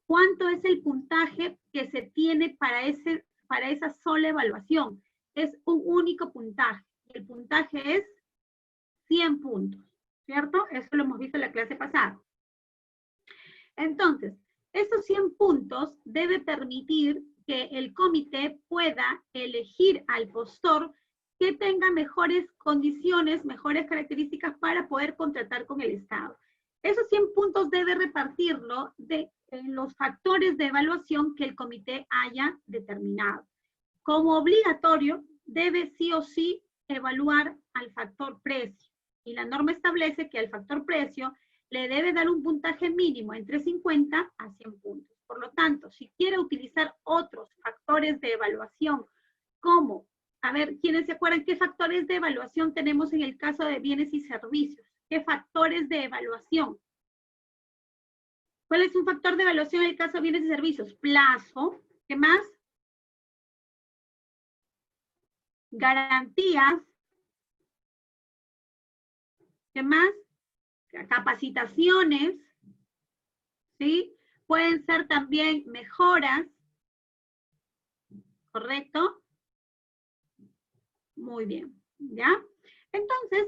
¿Cuánto es el puntaje que se tiene para esa sola evaluación? Es un único puntaje. El puntaje es 100 puntos, ¿cierto? Eso lo hemos visto en la clase pasada. Entonces, esos 100 puntos debe permitir que el comité pueda elegir al postor que tenga mejores condiciones, mejores características para poder contratar con el Estado. Esos 100 puntos debe repartirlo en los factores de evaluación que el comité haya determinado. Como obligatorio, debe sí o sí evaluar al factor precio. Y la norma establece que al factor precio le debe dar un puntaje mínimo entre 50 a 100 puntos. Por lo tanto, si quiere utilizar otros factores de evaluación, como, a ver, ¿quiénes se acuerdan qué factores de evaluación tenemos en el caso de bienes y servicios? ¿Qué factores de evaluación? ¿Cuál es un factor de evaluación en el caso de bienes y servicios? Plazo. ¿Qué más? Garantías. ¿Qué más? Capacitaciones, ¿sí? Pueden ser también mejoras, ¿correcto? Muy bien, ¿ya? Entonces,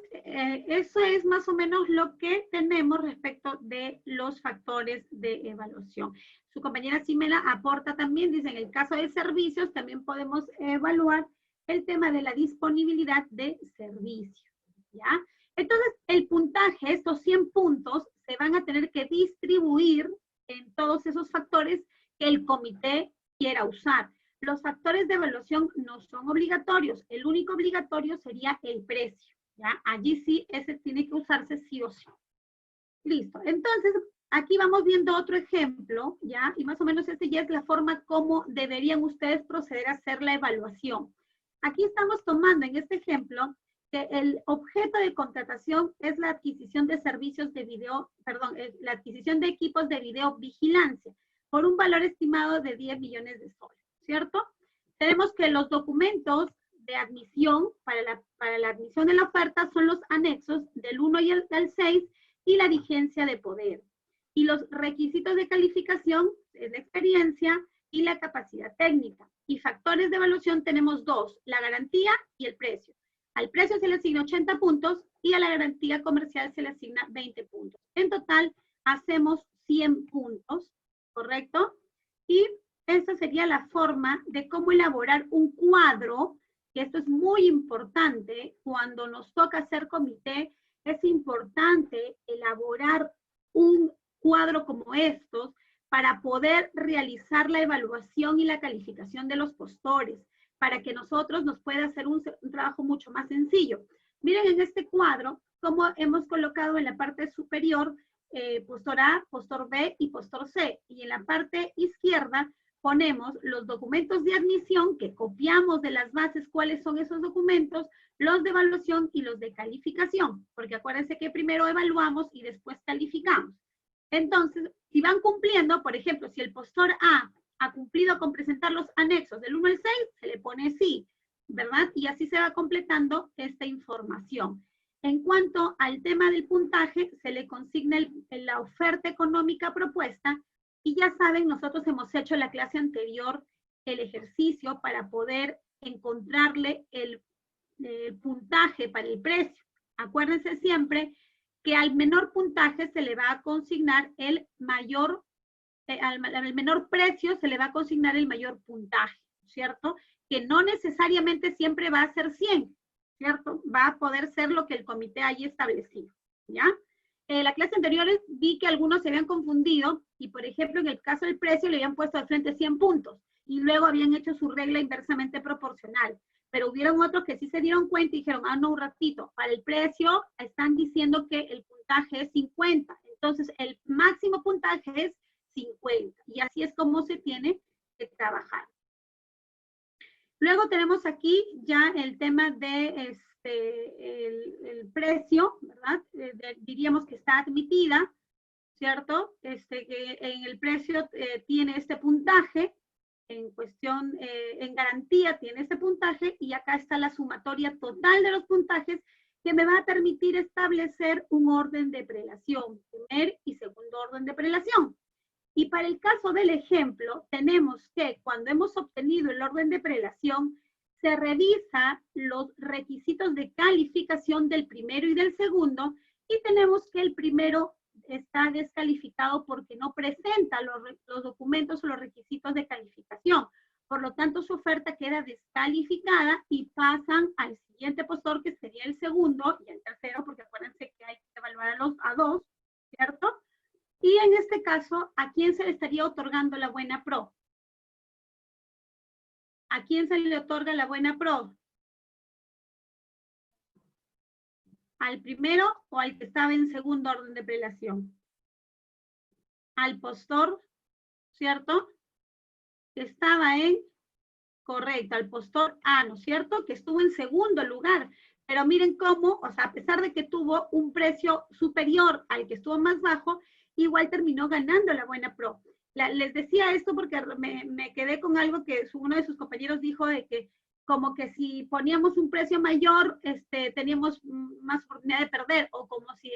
eso es más o menos lo que tenemos respecto de los factores de evaluación. Su compañera Simela aporta también, dice, en el caso de servicios también podemos evaluar el tema de la disponibilidad de servicios, ¿ya? Entonces, el puntaje, estos 100 puntos, se van a tener que distribuir en todos esos factores que el comité quiera usar. Los factores de evaluación no son obligatorios. El único obligatorio sería el precio, ¿ya? Allí sí, ese tiene que usarse sí o sí. Listo. Entonces, aquí vamos viendo otro ejemplo, ¿ya? Y más o menos esta ya es la forma como deberían ustedes proceder a hacer la evaluación. Aquí estamos tomando en este ejemplo que el objeto de contratación es la adquisición de servicios de video, perdón, la adquisición de equipos de videovigilancia por un valor estimado de 10 millones de soles, ¿cierto? Tenemos que los documentos de admisión para la admisión de la oferta son los anexos del 1 y al 6 y la vigencia de poder. Y los requisitos de calificación es la experiencia y la capacidad técnica. Y factores de evaluación tenemos dos, la garantía y el precio. Al precio se le asigna 80 puntos y a la garantía comercial se le asigna 20 puntos. En total, hacemos 100 puntos, ¿correcto? Y esa sería la forma de cómo elaborar un cuadro, que esto es muy importante cuando nos toca hacer comité. Es importante elaborar un cuadro como estos para poder realizar la evaluación y la calificación de los postores, para que nosotros nos pueda hacer un trabajo mucho más sencillo. Miren en este cuadro cómo hemos colocado en la parte superior postor A, postor B y postor C. Y en la parte izquierda ponemos los documentos de admisión que copiamos de las bases cuáles son esos documentos, los de evaluación y los de calificación, porque acuérdense que primero evaluamos y después calificamos. Entonces, si van cumpliendo, por ejemplo, si el postor A ha cumplido con presentar los anexos del 1 al 6, se le pone sí, ¿verdad? Y así se va completando esta información. En cuanto al tema del puntaje, se le consigna la oferta económica propuesta y ya saben, nosotros hemos hecho en la clase anterior el ejercicio para poder encontrarle el puntaje para el precio. Acuérdense siempre que al menor puntaje se le va a consignar el mayor al menor precio se le va a consignar el mayor puntaje, ¿cierto? Que no necesariamente siempre va a ser 100, ¿cierto? Va a poder ser lo que el comité haya establecido, ¿ya? En la clase anterior vi que algunos se habían confundido y, por ejemplo, en el caso del precio le habían puesto al frente 100 puntos y luego habían hecho su regla inversamente proporcional. Pero hubieron otros que sí se dieron cuenta y dijeron, ah, no, un ratito, para el precio están diciendo que el puntaje es 50. Entonces, el máximo puntaje es 50. Y así es como se tiene que trabajar. Luego tenemos aquí ya el tema de el precio, ¿verdad? Diríamos que está admitida, ¿cierto? Que en el precio tiene este puntaje, en cuestión, en garantía tiene este puntaje, y acá está la sumatoria total de los puntajes que me va a permitir establecer un orden de prelación, primer y segundo orden de prelación. Y para el caso del ejemplo, tenemos que cuando hemos obtenido el orden de prelación, se revisa los requisitos de calificación del primero y del segundo, y tenemos que el primero está descalificado porque no presenta los documentos o los requisitos de calificación. Por lo tanto, su oferta queda descalificada y pasan al siguiente postor, que sería el segundo, y el tercero, porque acuérdense que hay que evaluar a dos, ¿cierto? Y en este caso, ¿a quién se le estaría otorgando la buena pro? ¿A quién se le otorga la buena pro? ¿Al primero o al que estaba en segundo orden de prelación? Al postor, ¿cierto? Que estaba en, correcto, al postor A, ¿no es cierto? Que estuvo en segundo lugar. Pero miren cómo, o sea, a pesar de que tuvo un precio superior al que estuvo más bajo, igual terminó ganando la buena pro. Les decía esto porque me quedé con algo que uno de sus compañeros dijo, de que como que si poníamos un precio mayor, teníamos más oportunidad de perder, o como si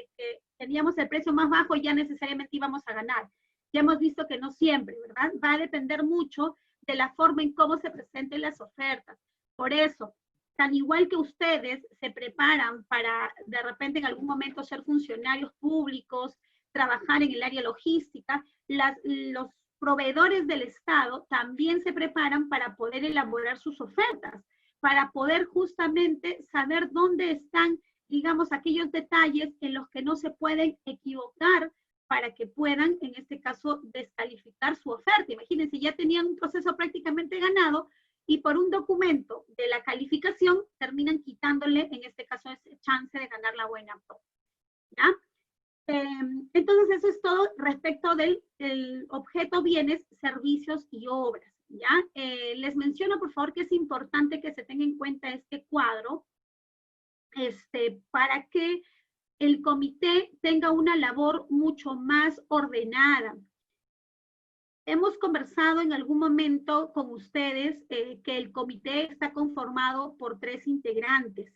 teníamos el precio más bajo, ya necesariamente íbamos a ganar. Ya hemos visto que no siempre, ¿verdad? Va a depender mucho de la forma en cómo se presenten las ofertas. Por eso, tan igual que ustedes se preparan para de repente en algún momento ser funcionarios públicos, trabajar en el área logística, los proveedores del Estado también se preparan para poder elaborar sus ofertas, para poder justamente saber dónde están, digamos, aquellos detalles en los que no se pueden equivocar para que puedan, en este caso, descalificar su oferta. Imagínense, ya tenían un proceso prácticamente ganado y por un documento de la calificación terminan quitándole, en este caso, ese chance de ganar la buena pro. ¿Ya? Entonces, eso es todo respecto del objeto, bienes, servicios y obras. ¿Ya? Les menciono, por favor, que es importante que se tenga en cuenta este cuadro para que el comité tenga una labor mucho más ordenada. Hemos conversado en algún momento con ustedes que el comité está conformado por 3 integrantes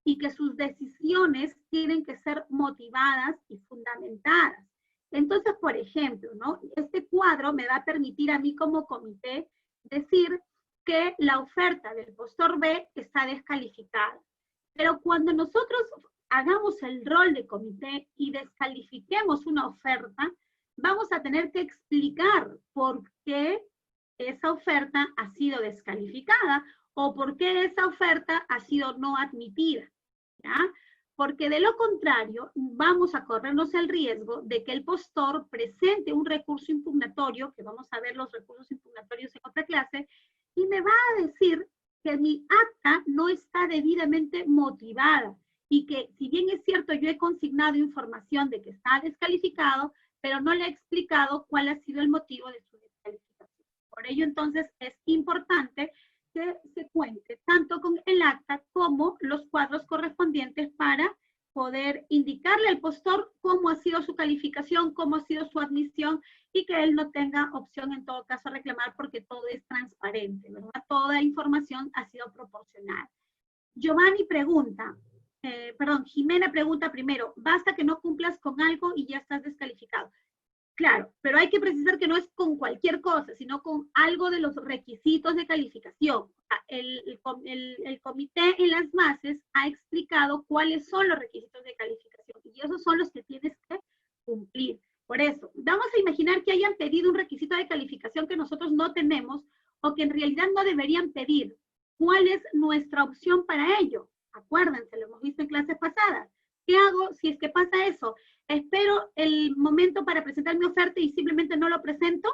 y que sus decisiones tienen que ser motivadas y fundamentadas. Entonces, por ejemplo, ¿no? Este cuadro me va a permitir a mí como comité decir que la oferta del postor B está descalificada. Pero cuando nosotros hagamos el rol de comité y descalifiquemos una oferta, vamos a tener que explicar por qué esa oferta ha sido descalificada o por qué esa oferta ha sido no admitida, ¿ya? Porque de lo contrario, vamos a corrernos el riesgo de que el postor presente un recurso impugnatorio, que vamos a ver los recursos impugnatorios en otra clase, y me va a decir que mi acta no está debidamente motivada y que, si bien es cierto, yo he consignado información de que está descalificado, pero no le he explicado cuál ha sido el motivo de su descalificación. Por ello, entonces, es importante que se cuente tanto con el acta como los cuadros correspondientes para poder indicarle al postor cómo ha sido su calificación, cómo ha sido su admisión y que él no tenga opción en todo caso a reclamar porque todo es transparente, ¿verdad? Toda información ha sido proporcional. Giovanni pregunta, Jimena pregunta primero, basta que no cumplas con algo y ya estás descalificado. Claro, pero hay que precisar que no es con cualquier cosa, sino con algo de los requisitos de calificación. El comité en las bases ha explicado cuáles son los requisitos de calificación y esos son los que tienes que cumplir. Por eso, vamos a imaginar que hayan pedido un requisito de calificación que nosotros no tenemos o que en realidad no deberían pedir. ¿Cuál es nuestra opción para ello? Acuérdense, lo hemos visto en clases pasadas. ¿Qué hago si es que pasa eso? ¿Espero el momento para presentar mi oferta y simplemente no lo presento?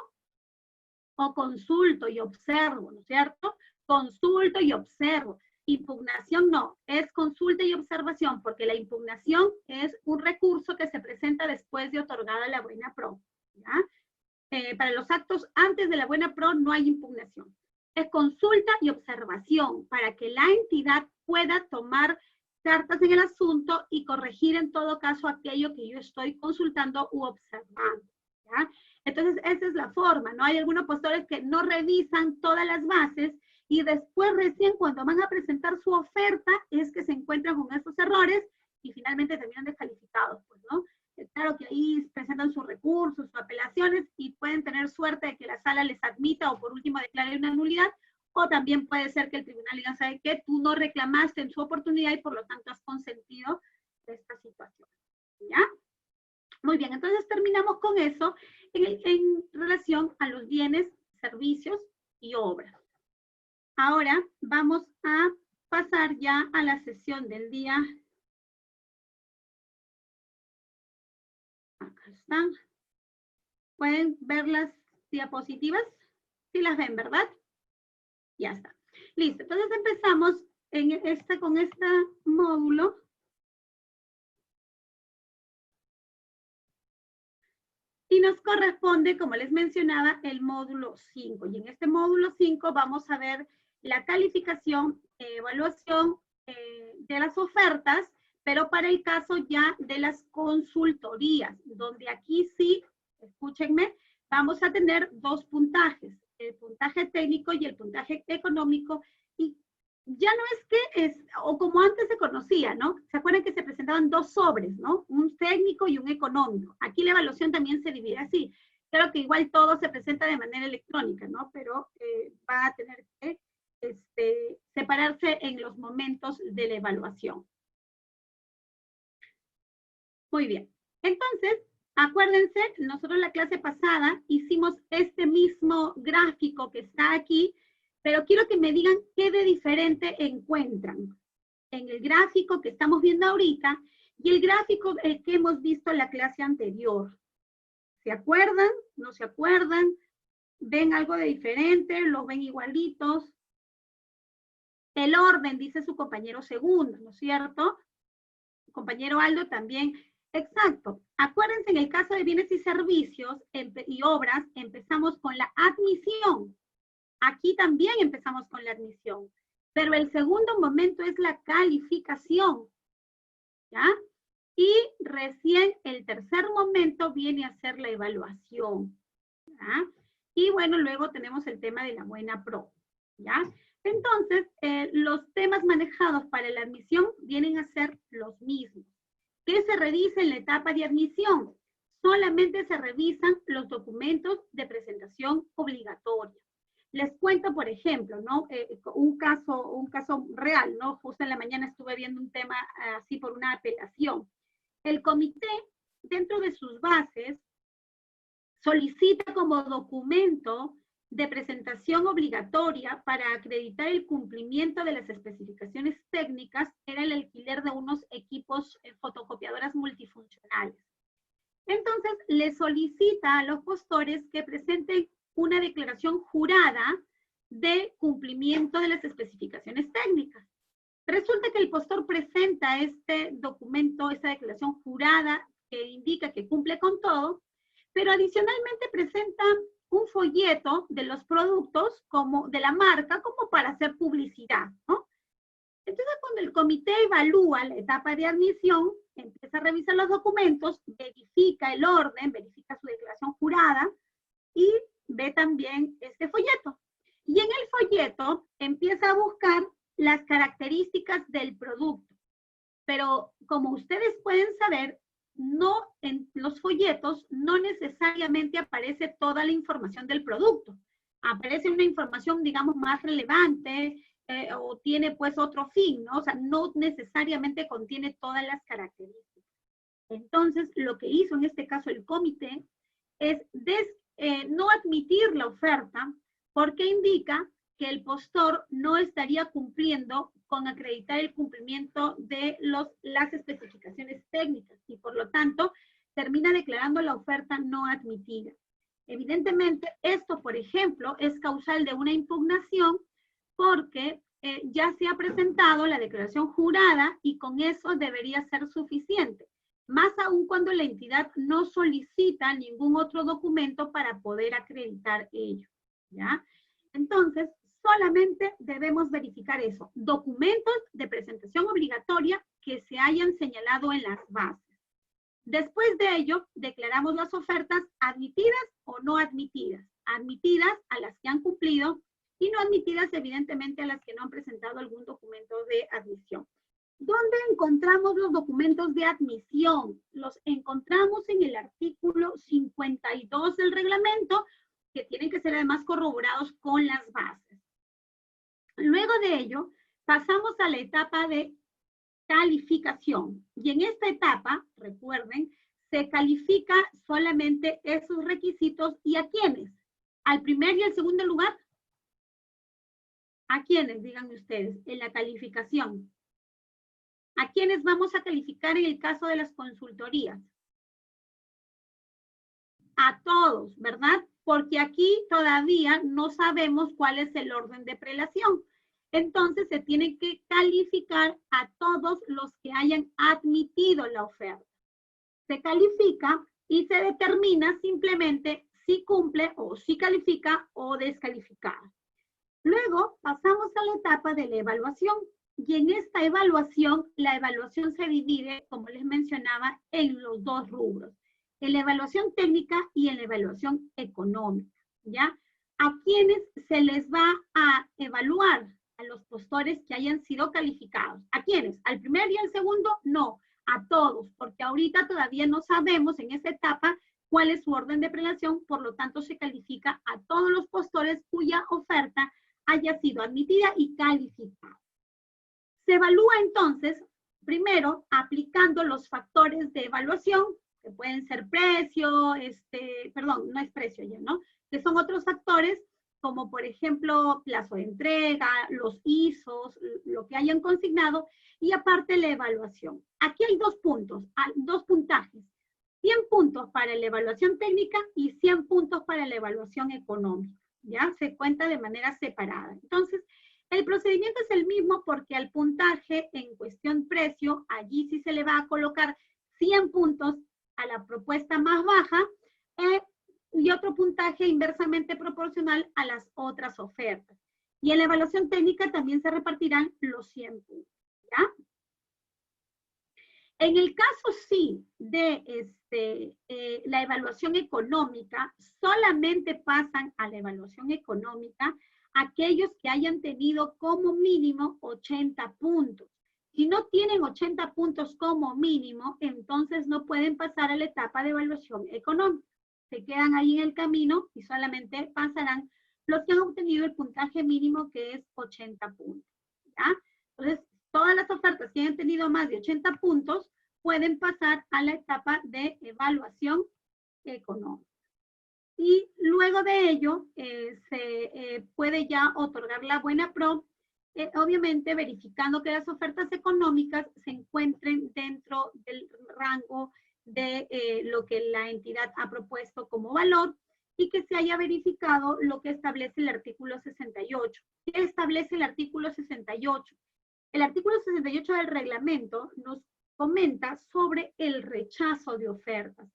¿O consulto y observo, ¿no es cierto? Consulto y observo. Impugnación no, es consulta y observación, porque la impugnación es un recurso que se presenta después de otorgada la buena pro. ¿Ya? Para los actos antes de la buena pro no hay impugnación. Es consulta y observación para que la entidad pueda tomar cartas en el asunto y corregir en todo caso aquello que yo estoy consultando u observando. ¿Ya? Entonces, esa es la forma, ¿no? Hay algunos postores que no revisan todas las bases y después recién cuando van a presentar su oferta es que se encuentran con esos errores y finalmente terminan descalificados, pues, ¿no? Claro que ahí presentan su recurso recursos o apelaciones y pueden tener suerte de que la sala les admita o por último declare una nulidad, o también puede ser que el tribunal diga, ¿sabe qué? Tú no reclamaste en su oportunidad y por lo tanto has consentido esta situación. ¿Ya? Muy bien, entonces terminamos con eso en relación a los bienes, servicios y obras. Ahora vamos a pasar ya a la sesión del día. Acá están. ¿Pueden ver las diapositivas? Sí las ven, ¿verdad? Ya está. Listo, entonces empezamos con este módulo. Y nos corresponde, como les mencionaba, el módulo 5. Y en este módulo 5 vamos a ver la calificación, evaluación de las ofertas, pero para el caso ya de las consultorías, donde aquí sí, escúchenme, vamos a tener dos puntajes, el puntaje técnico y el puntaje económico, y ya no es que o como antes se conocía, ¿no? ¿Se acuerdan que se presentaban dos sobres, ¿no? Un técnico y un económico. Aquí la evaluación también se divide así. Claro que igual todo se presenta de manera electrónica, ¿no? Pero va a tener que separarse en los momentos de la evaluación. Muy bien. Entonces, acuérdense, nosotros la clase pasada hicimos este mismo gráfico que está aquí, pero quiero que me digan qué de diferente encuentran en el gráfico que estamos viendo ahorita y el gráfico que hemos visto en la clase anterior. ¿Se acuerdan? ¿No se acuerdan? ¿Ven algo de diferente? ¿Los ven igualitos? El orden, dice su compañero segundo, ¿no es cierto? Su compañero Aldo también. Exacto. Acuérdense, en el caso de bienes y servicios y obras, empezamos con la admisión. Aquí también empezamos con la admisión, pero el segundo momento es la calificación, ¿ya? Y recién el tercer momento viene a ser la evaluación, ¿ya? Y bueno, luego tenemos el tema de la buena pro, ¿ya? Entonces, los temas manejados para la admisión vienen a ser los mismos. ¿Qué se revisa en la etapa de admisión? Solamente se revisan los documentos de presentación obligatoria. Les cuento, por ejemplo, ¿no? Un caso real, ¿no? Justo en la mañana estuve viendo un tema así por una apelación. El comité, dentro de sus bases, solicita como documento de presentación obligatoria para acreditar el cumplimiento de las especificaciones técnicas era el alquiler de unos equipos fotocopiadoras multifuncionales. Entonces, le solicita a los postores que presenten una declaración jurada de cumplimiento de las especificaciones técnicas. Resulta que el postor presenta este documento, esta declaración jurada que indica que cumple con todo, pero adicionalmente presenta un folleto de los productos como de la marca como para hacer publicidad, ¿no? Entonces, cuando el comité evalúa la etapa de admisión, empieza a revisar los documentos, verifica el orden, verifica su declaración jurada y ve también este folleto. Y en el folleto empieza a buscar las características del producto. Pero como ustedes pueden saber, no en los folletos no necesariamente aparece toda la información del producto. Aparece una información, digamos, más relevante, o tiene pues otro fin, ¿no? O sea, no necesariamente contiene todas las características. Entonces, lo que hizo en este caso el comité es no admitir la oferta porque indica que el postor no estaría cumpliendo con acreditar el cumplimiento de las especificaciones técnicas y por lo tanto termina declarando la oferta no admitida. Evidentemente, esto, por ejemplo, es causal de una impugnación porque ya se ha presentado la declaración jurada y con eso debería ser suficiente. Más aún cuando la entidad no solicita ningún otro documento para poder acreditar ello, ¿ya? Entonces, solamente debemos verificar eso, documentos de presentación obligatoria que se hayan señalado en las bases. Después de ello, declaramos las ofertas admitidas o no admitidas. Admitidas a las que han cumplido y no admitidas, evidentemente, a las que no han presentado algún documento de admisión. ¿Dónde encontramos los documentos de admisión? Los encontramos en el artículo 52 del reglamento, que tienen que ser además corroborados con las bases. Luego de ello, pasamos a la etapa de calificación. Y en esta etapa, recuerden, se califica solamente esos requisitos. ¿Y a quiénes? ¿Al primer y al segundo lugar? ¿A quiénes? Díganme ustedes, en la calificación. ¿A quiénes vamos a calificar en el caso de las consultorías? A todos, ¿verdad? Porque aquí todavía no sabemos cuál es el orden de prelación. Entonces se tiene que calificar a todos los que hayan admitido la oferta. Se califica y se determina simplemente si cumple o si califica o descalificar. Luego pasamos a la etapa de la evaluación. Y en esta evaluación, la evaluación se divide, como les mencionaba, en los dos rubros. En la evaluación técnica y en la evaluación económica, ¿ya? ¿A quiénes se les va a evaluar? A los postores que hayan sido calificados. ¿A quiénes? ¿Al primer y al segundo? No, a todos, porque ahorita todavía no sabemos en esa etapa cuál es su orden de prelación, por lo tanto se califica a todos los postores cuya oferta haya sido admitida y calificada. Se evalúa entonces, primero, aplicando los factores de evaluación, que pueden ser precio, perdón, no es precio ya, ¿no? Que son otros factores, como por ejemplo, plazo de entrega, los ISOs, lo que hayan consignado, y aparte la evaluación. Aquí hay dos puntos, dos puntajes. 100 puntos para la evaluación técnica y 100 puntos para la evaluación económica, ¿ya? Se cuenta de manera separada. Entonces, el procedimiento es el mismo porque al puntaje en cuestión precio, allí sí se le va a colocar 100 puntos a la propuesta más baja y otro puntaje inversamente proporcional a las otras ofertas. Y en la evaluación técnica también se repartirán los 100 puntos, ¿ya? En el caso sí de la evaluación económica, solamente pasan a la evaluación económica aquellos que hayan tenido como mínimo 80 puntos. Si no tienen 80 puntos como mínimo, entonces no pueden pasar a la etapa de evaluación económica. Se quedan ahí en el camino y solamente pasarán los que han obtenido el puntaje mínimo, que es 80 puntos, ¿ya? Entonces, todas las ofertas que hayan tenido más de 80 puntos pueden pasar a la etapa de evaluación económica. Y luego de ello, se puede ya otorgar la buena pro, obviamente verificando que las ofertas económicas se encuentren dentro del rango de lo que la entidad ha propuesto como valor y que se haya verificado lo que establece el artículo 68. ¿Qué establece el artículo 68? El artículo 68 del reglamento nos comenta sobre el rechazo de ofertas.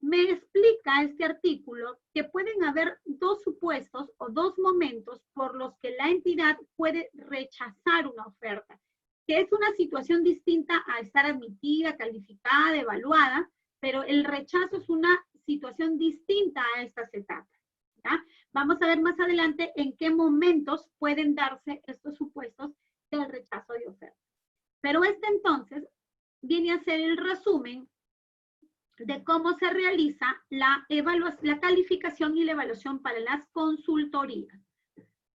Me explica este artículo que pueden haber dos supuestos o dos momentos por los que la entidad puede rechazar una oferta, que es una situación distinta a estar admitida, calificada, evaluada, pero el rechazo es una situación distinta a estas etapas, ¿ya? Vamos a ver más adelante en qué momentos pueden darse estos supuestos del rechazo de oferta. Pero entonces viene a ser el resumen de cómo se realiza la calificación y la evaluación para las consultorías.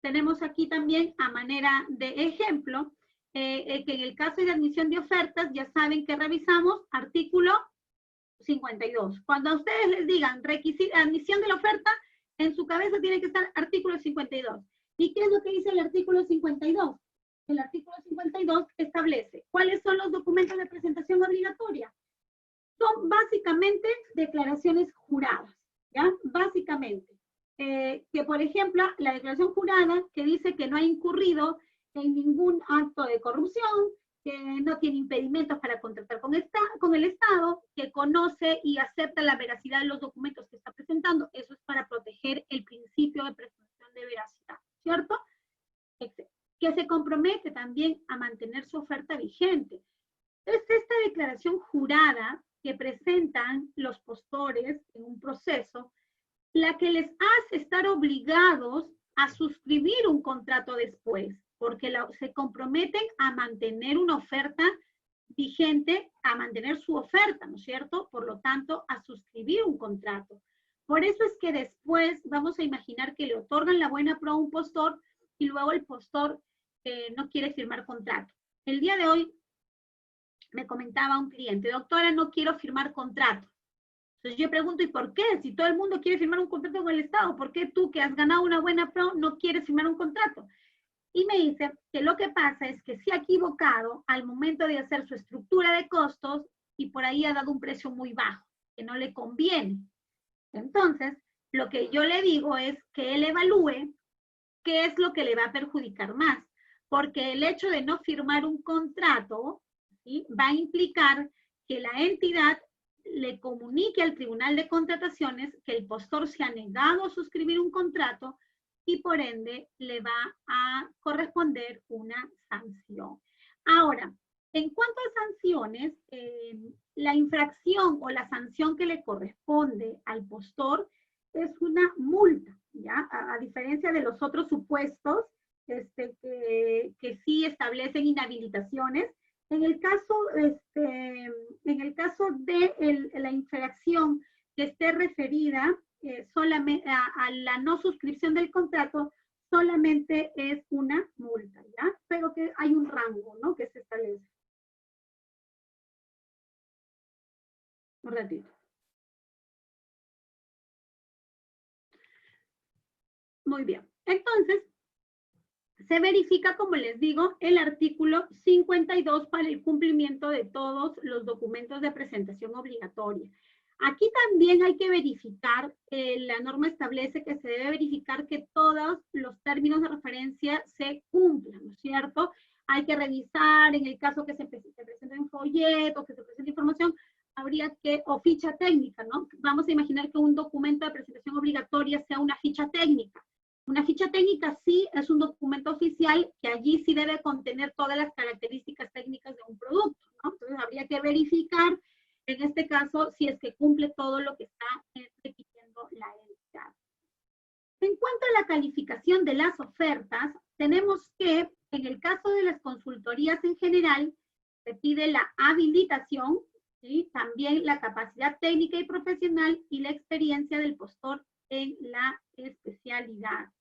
Tenemos aquí también a manera de ejemplo que en el caso de admisión de ofertas ya saben que revisamos artículo 52. Cuando a ustedes les digan admisión de la oferta, en su cabeza tiene que estar artículo 52. ¿Y qué es lo que dice el artículo 52? El artículo 52 establece cuáles son los documentos de presentación obligatoria. Son básicamente declaraciones juradas, ¿ya? Básicamente. Que, por ejemplo, la declaración jurada que dice que no ha incurrido en ningún acto de corrupción, que no tiene impedimentos para contratar con el Estado, que conoce y acepta la veracidad de los documentos que está presentando. Eso es para proteger el principio de presunción de veracidad, ¿cierto? Que se compromete también a mantener su oferta vigente. Es esta declaración jurada que presentan los postores en un proceso, la que les hace estar obligados a suscribir un contrato después, porque se comprometen a mantener una oferta vigente a mantener su oferta, ¿no es cierto? Por lo tanto, a suscribir un contrato. Por eso es que después vamos a imaginar que le otorgan la buena pro a un postor y luego el postor no quiere firmar contrato. El día de hoy me comentaba un cliente, doctora, no quiero firmar contrato. Entonces yo pregunto, ¿y por qué? Si todo el mundo quiere firmar un contrato con el Estado, ¿por qué tú que has ganado una buena pro no quieres firmar un contrato? Y me dice que lo que pasa es que se ha equivocado al momento de hacer su estructura de costos y por ahí ha dado un precio muy bajo, que no le conviene. Entonces, lo que yo le digo es que él evalúe qué es lo que le va a perjudicar más, porque el hecho de no firmar un contrato, ¿sí?, va a implicar que la entidad le comunique al Tribunal de Contrataciones que el postor se ha negado a suscribir un contrato y por ende le va a corresponder una sanción. Ahora, en cuanto a sanciones, la infracción o la sanción que le corresponde al postor es una multa, ¿ya? A diferencia de los otros supuestos que sí establecen inhabilitaciones. En el caso de la infracción que esté referida solamente a la no suscripción del contrato, solamente es una multa, ¿ya? Pero que hay un rango, ¿no?, que se establece. Un ratito. Muy bien. Entonces, se verifica, como les digo, el artículo 52 para el cumplimiento de todos los documentos de presentación obligatoria. Aquí también hay que verificar, la norma establece que se debe verificar que todos los términos de referencia se cumplan, ¿no es cierto? Hay que revisar, en el caso que se presente un folleto, que se presente información, habría que, o ficha técnica, ¿no? Vamos a imaginar que un documento de presentación obligatoria sea una ficha técnica. Una ficha técnica sí es un documento oficial que allí sí debe contener todas las características técnicas de un producto, ¿no? Entonces habría que verificar, en este caso, si es que cumple todo lo que está requiriendo la entidad. En cuanto a la calificación de las ofertas, tenemos que, en el caso de las consultorías en general, se pide la habilitación, ¿sí?, también la capacidad técnica y profesional y la experiencia del postor en la especialidad,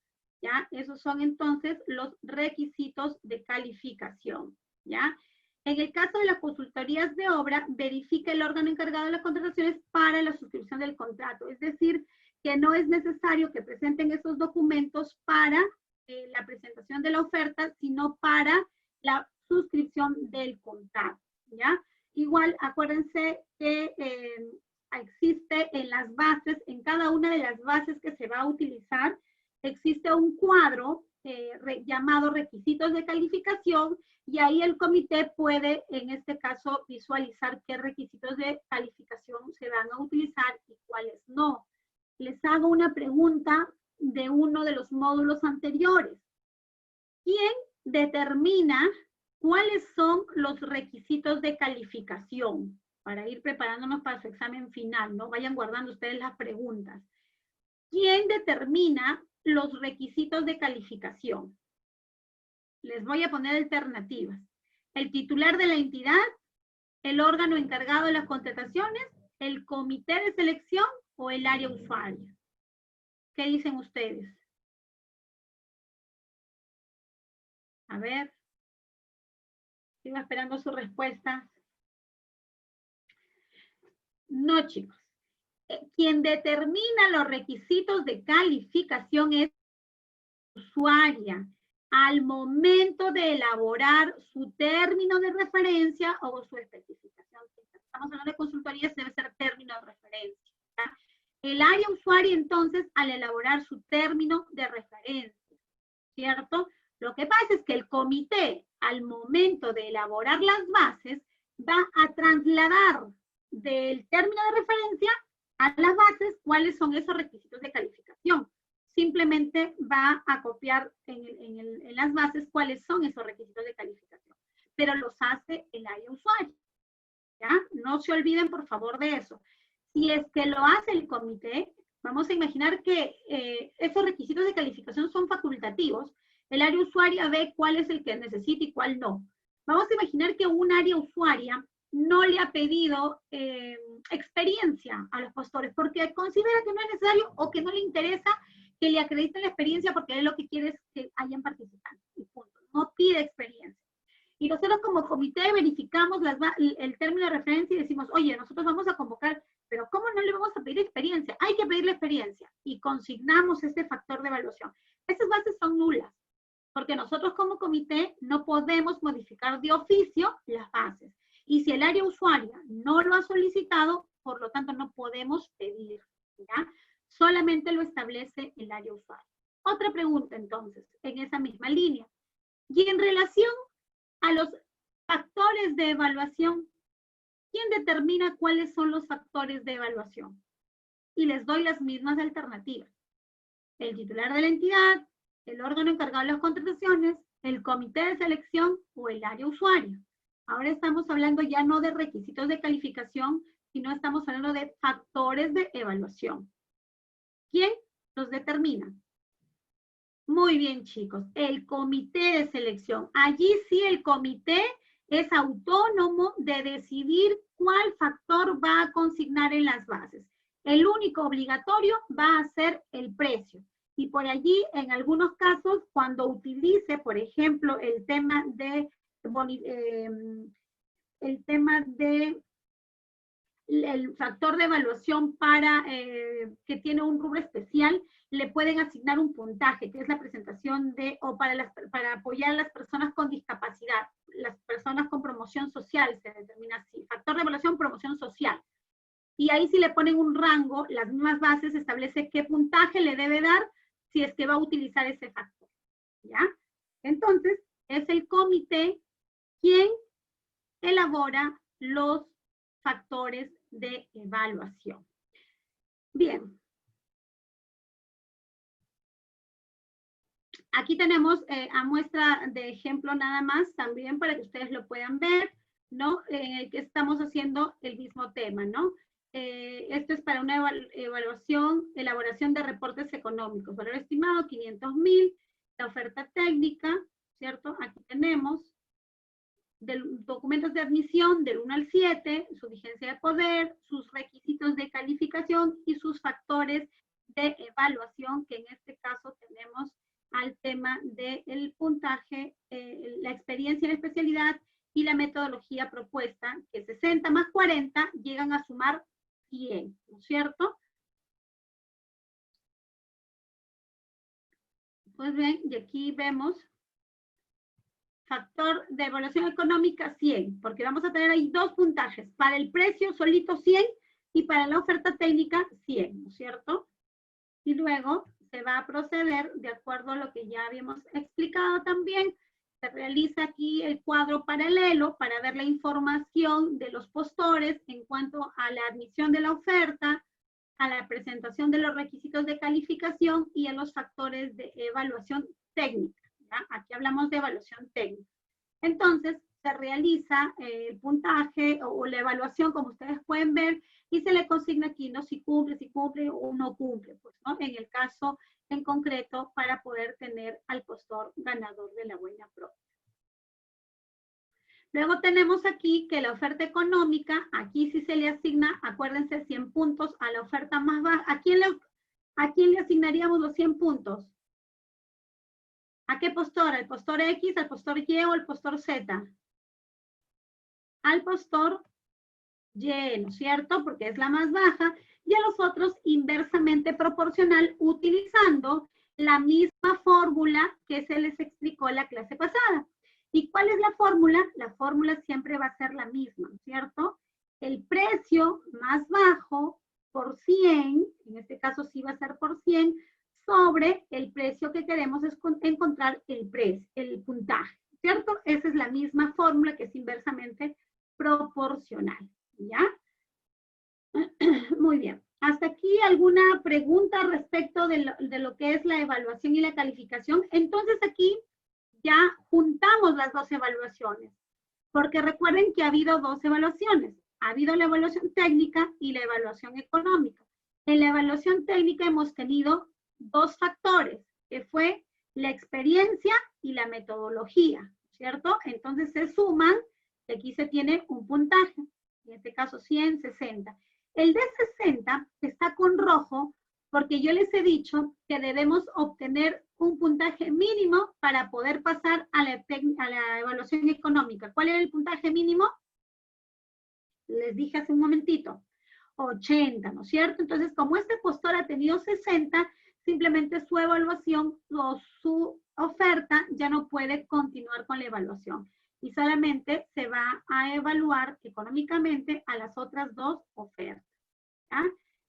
¿ya? Esos son entonces los requisitos de calificación, ¿ya? En el caso de las consultorías de obra, verifica el órgano encargado de las contrataciones para la suscripción del contrato, es decir, que no es necesario que presenten esos documentos para la presentación de la oferta, sino para la suscripción del contrato, ¿ya? Igual, acuérdense que existe en las bases, en cada una de las bases que se va a utilizar, existe un cuadro llamado requisitos de calificación y ahí el comité puede, en este caso, visualizar qué requisitos de calificación se van a utilizar y cuáles no. Les hago una pregunta de uno de los módulos anteriores. ¿Quién determina cuáles son los requisitos de calificación? Para ir preparándonos para su examen final, ¿no? Vayan guardando ustedes las preguntas. ¿Quién determina los requisitos de calificación? Les voy a poner alternativas. El titular de la entidad, el órgano encargado de las contrataciones, el comité de selección o el área usuaria. ¿Qué dicen ustedes? A ver. Sigo esperando su respuesta. No, chicos. Quien determina los requisitos de calificación es la usuaria al momento de elaborar su término de referencia o su especificación. Estamos hablando de consultorías, debe ser término de referencia, ¿ya? El área usuaria, entonces, al elaborar su término de referencia, ¿cierto? Lo que pasa es que el comité, al momento de elaborar las bases, va a trasladar del término de referencia a las bases cuáles son esos requisitos de calificación. Simplemente va a copiar en las bases cuáles son esos requisitos de calificación, pero los hace el área usuario, ¿ya? No se olviden, por favor, de eso. Si es que lo hace el comité, vamos a imaginar que esos requisitos de calificación son facultativos. El área usuaria ve cuál es el que necesita y cuál no. Vamos a imaginar que un área usuaria no le ha pedido experiencia a los postores porque considera que no es necesario o que no le interesa que le acrediten la experiencia porque él lo que quiere es que hayan participantes. Y punto. No pide experiencia. Y nosotros como comité verificamos el término de referencia y decimos, oye, nosotros vamos a convocar, pero ¿cómo no le vamos a pedir experiencia? Hay que pedirle experiencia. Y consignamos este factor de evaluación. Esas bases son nulas, porque nosotros como comité no podemos modificar de oficio las bases. Y si el área usuaria no lo ha solicitado, por lo tanto no podemos pedir, ¿ya? Solamente lo establece el área usuaria. Otra pregunta entonces, en esa misma línea. Y en relación a los factores de evaluación, ¿quién determina cuáles son los factores de evaluación? Y les doy las mismas alternativas. El titular de la entidad, el órgano encargado de las contrataciones, el comité de selección o el área usuaria. Ahora estamos hablando ya no de requisitos de calificación, sino estamos hablando de factores de evaluación. ¿Quién los determina? Muy bien, chicos. El comité de selección. Allí sí el comité es autónomo de decidir cuál factor va a consignar en las bases. El único obligatorio va a ser el precio. Y por allí, en algunos casos, cuando utilice, por ejemplo, el tema de el factor de evaluación para que tiene un rubro especial, le pueden asignar un puntaje, que es la presentación de, o para apoyar a las personas con discapacidad, las personas con promoción social, se determina así, factor de evaluación, promoción social. Y ahí si le ponen un rango, las mismas bases establece qué puntaje le debe dar si es que va a utilizar ese factor, ¿ya? Entonces, es el comité quien elabora los factores de evaluación. Bien. Aquí tenemos a muestra de ejemplo nada más, también para que ustedes lo puedan ver, ¿no? Que estamos haciendo el mismo tema, ¿no? Esto es para una elaboración de reportes económicos. Valor estimado, 500,000. La oferta técnica, ¿cierto? Aquí tenemos documentos de admisión del 1 al 7, su vigencia de poder, sus requisitos de calificación y sus factores de evaluación, que en este caso tenemos al tema del puntaje, la experiencia en especialidad y la metodología propuesta, que 60 más 40 llegan a sumar 100, ¿no es cierto? Pues bien, y aquí vemos factor de evaluación económica 100, porque vamos a tener ahí dos puntajes, para el precio solito 100 y para la oferta técnica 100, ¿no es cierto? Y luego se va a proceder, de acuerdo a lo que ya habíamos explicado también, se realiza aquí el cuadro paralelo para ver la información de los postores en cuanto a la admisión de la oferta, a la presentación de los requisitos de calificación y a los factores de evaluación técnica. ¿Ya? Aquí hablamos de evaluación técnica. Entonces, se realiza el puntaje o la evaluación, como ustedes pueden ver, y se le consigna aquí, ¿no? Si cumple o no cumple, pues, ¿no? En el caso en concreto, para poder tener al postor ganador de la buena propia. Luego tenemos aquí que la oferta económica, aquí sí se le asigna, acuérdense, 100 puntos a la oferta más baja. ¿A quién le asignaríamos los 100 puntos? ¿A qué postor? ¿Al postor X, al postor Y o al postor Z? Al postor Y, ¿no es cierto? Porque es la más baja, y a los otros inversamente proporcional, utilizando la misma fórmula que se les explicó en la clase pasada. ¿Y cuál es la fórmula? La fórmula siempre va a ser la misma, ¿no es cierto? El precio más bajo por 100, en este caso sí va a ser por 100, sobre el precio que queremos encontrar el puntaje, ¿cierto? Esa es la misma fórmula que es inversamente proporcional, ¿ya? Muy bien. ¿Hasta aquí alguna pregunta respecto de lo que es la evaluación y la calificación? Entonces aquí ya juntamos las dos evaluaciones, porque recuerden que ha habido dos evaluaciones. Ha habido la evaluación técnica y la evaluación económica. En la evaluación técnica hemos tenido dos factores, que fue la experiencia y la metodología, cierto? Entonces se suman, y aquí se tiene un puntaje, en este caso 100, 60. El de 60 está con rojo porque yo les he dicho que debemos obtener un puntaje mínimo para poder pasar a la evaluación económica. ¿Cuál era el puntaje mínimo? Les dije hace un momentito, 80, ¿no es cierto? Entonces, como este postor ha tenido 60, simplemente su evaluación o su oferta ya no puede continuar con la evaluación y solamente se va a evaluar económicamente a las otras dos ofertas. ¿Ya?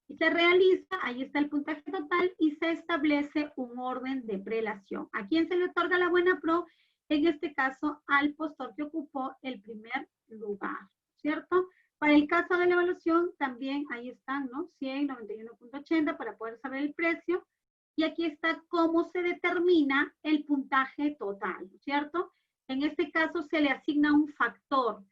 Y se realiza, ahí está el puntaje total y se establece un orden de prelación. ¿A quién se le otorga la buena pro? En este caso, al postor que ocupó el primer lugar, ¿cierto? Para el caso de la evaluación, también ahí están, ¿no? 100, 91.80 para poder saber el precio. Y aquí está cómo se determina el puntaje total, ¿cierto? En este caso se le asigna un factor.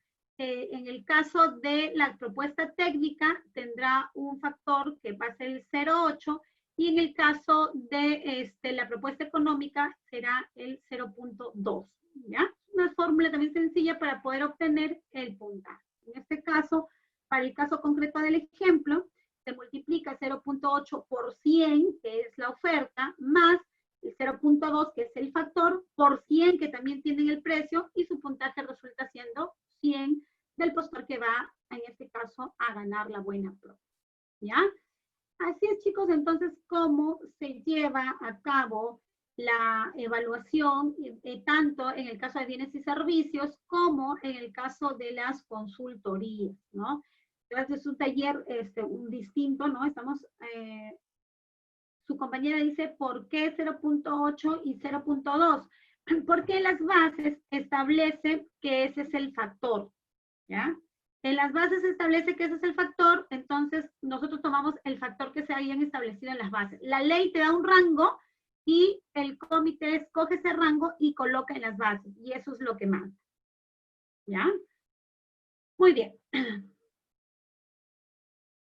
En el caso de la propuesta técnica tendrá un factor que va a ser el 0.8 y en el caso de la propuesta económica será el 0.2, ¿ya? Una fórmula también sencilla para poder obtener el puntaje. En este caso, para el caso concreto del ejemplo, se multiplica 0.8 por 100, que es la oferta, más el 0.2, que es el factor, por 100, que también tienen el precio, y su puntaje resulta siendo 100 del postor que va, en este caso, a ganar la buena pro. ¿Ya? Así es, chicos, entonces, cómo se lleva a cabo la evaluación, tanto en el caso de bienes y servicios, como en el caso de las consultorías, ¿no? Entonces, es un taller distinto, ¿no? Estamos... su compañera dice, ¿por qué 0.8 y 0.2? Porque las bases establecen que ese es el factor, ¿ya? En las bases se establece que ese es el factor, entonces nosotros tomamos el factor que se hayan establecido en las bases. La ley te da un rango y el comité escoge ese rango y coloca en las bases, y eso es lo que manda, ¿ya? Muy bien.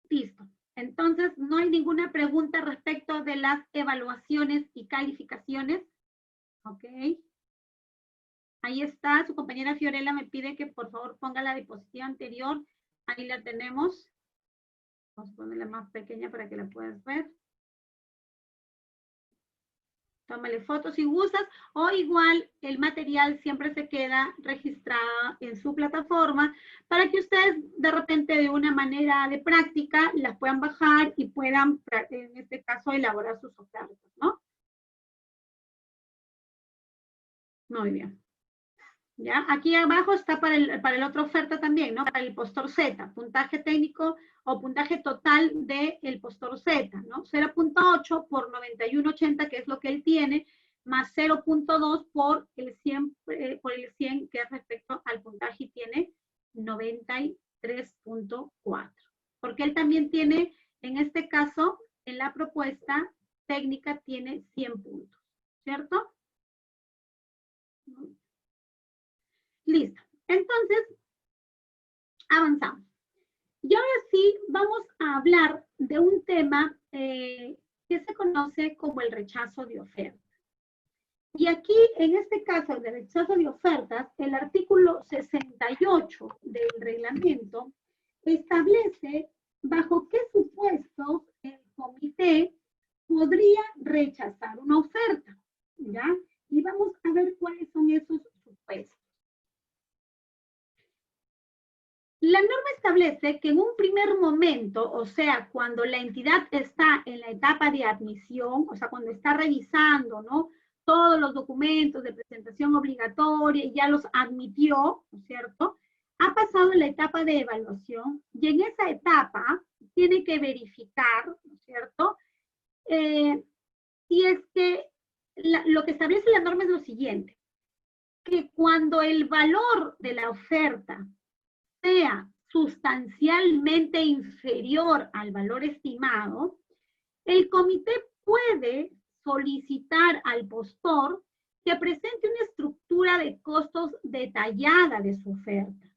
Listo. Entonces, no hay ninguna pregunta respecto de las evaluaciones y calificaciones. Ok. Ahí está, su compañera Fiorella me pide que por favor ponga la diapositiva anterior. Ahí la tenemos. Vamos a ponerla más pequeña para que la puedas ver. Tómale fotos si gustas, o igual el material siempre se queda registrado en su plataforma para que ustedes de repente de una manera de práctica las puedan bajar y puedan, en este caso, elaborar sus ofertas, ¿no? Muy bien. ¿Ya? Aquí abajo está para el otra oferta también, ¿no? Para el postor Z, puntaje técnico o puntaje total del postor Z, ¿no? 0.8 por 91.80, que es lo que él tiene, más 0.2 por el 100, que es respecto al puntaje y tiene 93.4. Porque él también tiene, en este caso, en la propuesta técnica tiene 100 puntos, ¿cierto? Listo. Entonces, avanzamos. Y ahora sí, vamos a hablar de un tema que se conoce como el rechazo de ofertas. Y aquí, en este caso de rechazo de ofertas, el artículo 68 del reglamento establece bajo qué supuestos el comité podría rechazar una oferta, ¿ya? Y vamos a ver cuáles son esos supuestos. La norma establece que en un primer momento, o sea, cuando la entidad está en la etapa de admisión, o sea, cuando está revisando, ¿no? Todos los documentos de presentación obligatoria y ya los admitió, ¿no es cierto? Ha pasado la etapa de evaluación y en esa etapa tiene que verificar, ¿no es cierto? Si es que lo que establece la norma es lo siguiente, que cuando el valor de la oferta sea sustancialmente inferior al valor estimado, el comité puede solicitar al postor que presente una estructura de costos detallada de su oferta.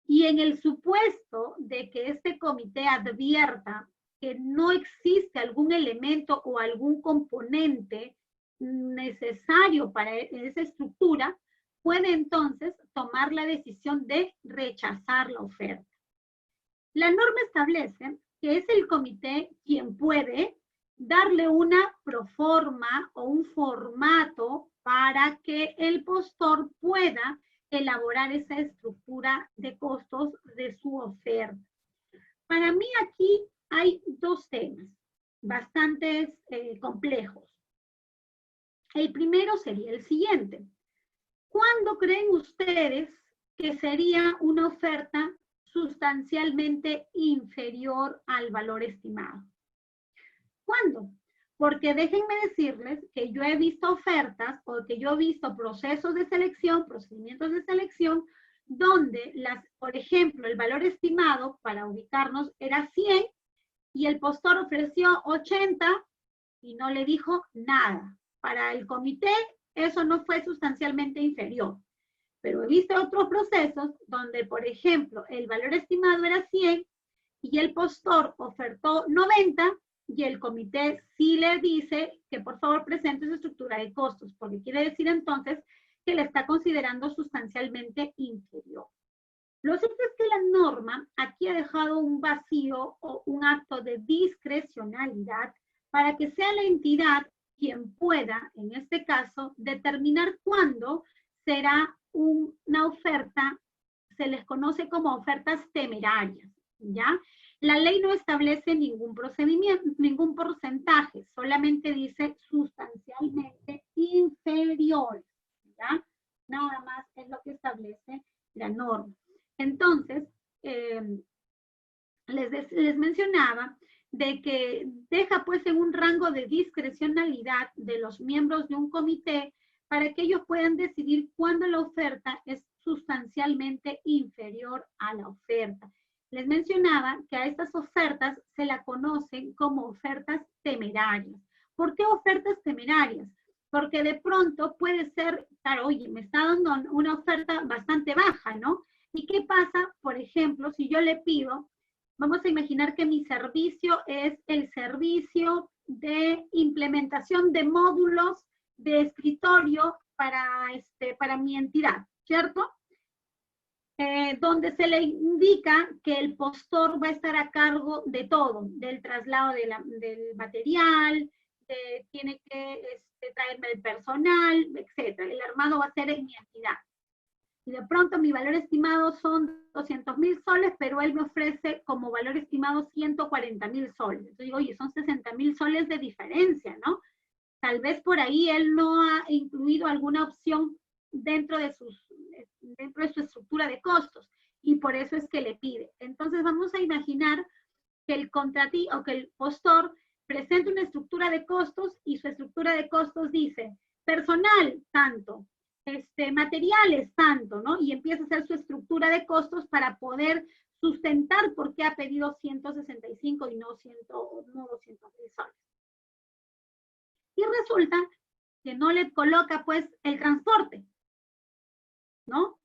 Y en el supuesto de que este comité advierta que no existe algún elemento o algún componente necesario para esa estructura, puede entonces tomar la decisión de rechazar la oferta. La norma establece que es el comité quien puede darle una proforma o un formato para que el postor pueda elaborar esa estructura de costos de su oferta. Para mí aquí hay dos temas bastante complejos. El primero sería el siguiente. ¿Cuándo creen ustedes que sería una oferta sustancialmente inferior al valor estimado? ¿Cuándo? Porque déjenme decirles que yo he visto ofertas o que yo he visto procesos de selección, procedimientos de selección, donde, por ejemplo, el valor estimado para ubicarnos era 100 y el postor ofreció 80 y no le dijo nada. Para el comité eso no fue sustancialmente inferior. Pero he visto otros procesos donde, por ejemplo, el valor estimado era 100 y el postor ofertó 90 y el comité sí le dice que por favor presente su estructura de costos, porque quiere decir entonces que le está considerando sustancialmente inferior. Lo cierto es que la norma aquí ha dejado un vacío o un acto de discrecionalidad para que sea la entidad quien pueda, en este caso, determinar cuándo será una oferta, se les conoce como ofertas temerarias, ¿ya? La ley no establece ningún procedimiento, ningún porcentaje, solamente dice sustancialmente inferior, ¿ya? Nada más es lo que establece la norma. Entonces, les mencionaba de que deja pues en un rango de discrecionalidad de los miembros de un comité para que ellos puedan decidir cuándo la oferta es sustancialmente inferior a la oferta. Les mencionaba que a estas ofertas se la conocen como ofertas temerarias. ¿Por qué ofertas temerarias? Porque de pronto puede ser, claro, oye, me está dando una oferta bastante baja, ¿no? ¿Y qué pasa, por ejemplo, si yo le pido, vamos a imaginar que mi servicio es el servicio de implementación de módulos de escritorio para mi entidad, ¿cierto? Donde se le indica que el postor va a estar a cargo de todo, del traslado del material, tiene que traerme el personal, etc. El armado va a ser en mi entidad. Y de pronto mi valor estimado son 200.000 soles, pero él me ofrece como valor estimado 140.000 soles. Entonces digo, oye, son 60.000 soles de diferencia, ¿no? Tal vez por ahí él no ha incluido alguna opción dentro de su estructura de costos, y por eso es que le pide. Entonces vamos a imaginar que el contratista o que el postor presenta una estructura de costos y su estructura de costos dice, personal, tanto, materiales, tanto, ¿no? Y empieza a hacer su estructura de costos para poder sustentar por qué ha pedido 165 y no 200.000 soles. Y resulta que no le coloca, pues, el transporte, ¿no?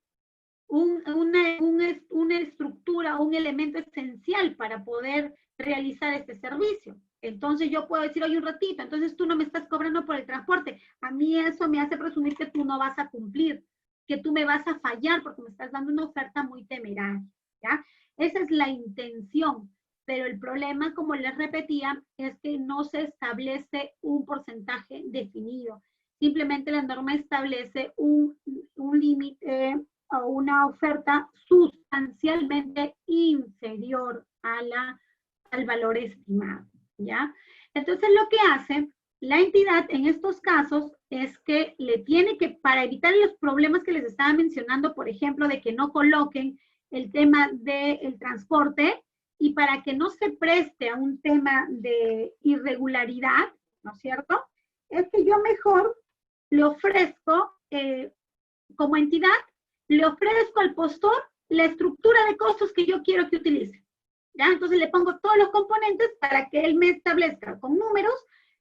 Una estructura, un elemento esencial para poder realizar este servicio. Entonces yo puedo decir, oye, un ratito, entonces tú no me estás cobrando por el transporte. A mí eso me hace presumir que tú no vas a cumplir, que tú me vas a fallar porque me estás dando una oferta muy temeraria, ¿ya? Esa es la intención, pero el problema, como les repetía, es que no se establece un porcentaje definido. Simplemente la norma establece un límite o una oferta sustancialmente inferior al valor estimado, ¿ya? Entonces lo que hace la entidad en estos casos es que le tiene que, para evitar los problemas que les estaba mencionando, por ejemplo, de que no coloquen el tema del transporte y para que no se preste a un tema de irregularidad, ¿no es cierto? Es que yo mejor le ofrezco, como entidad, le ofrezco al postor la estructura de costos que yo quiero que utilice. ¿Ya? Entonces le pongo todos los componentes para que él me establezca con números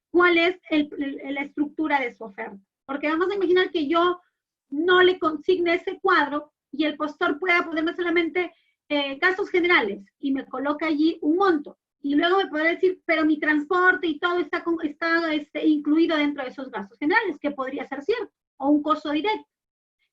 cuál es la estructura de su oferta. Porque vamos a imaginar que yo no le consigne ese cuadro y el postor pueda ponerme solamente gastos generales y me coloca allí un monto. Y luego me podrá decir, pero mi transporte y todo está incluido dentro de esos gastos generales, que podría ser cierto, o un costo directo.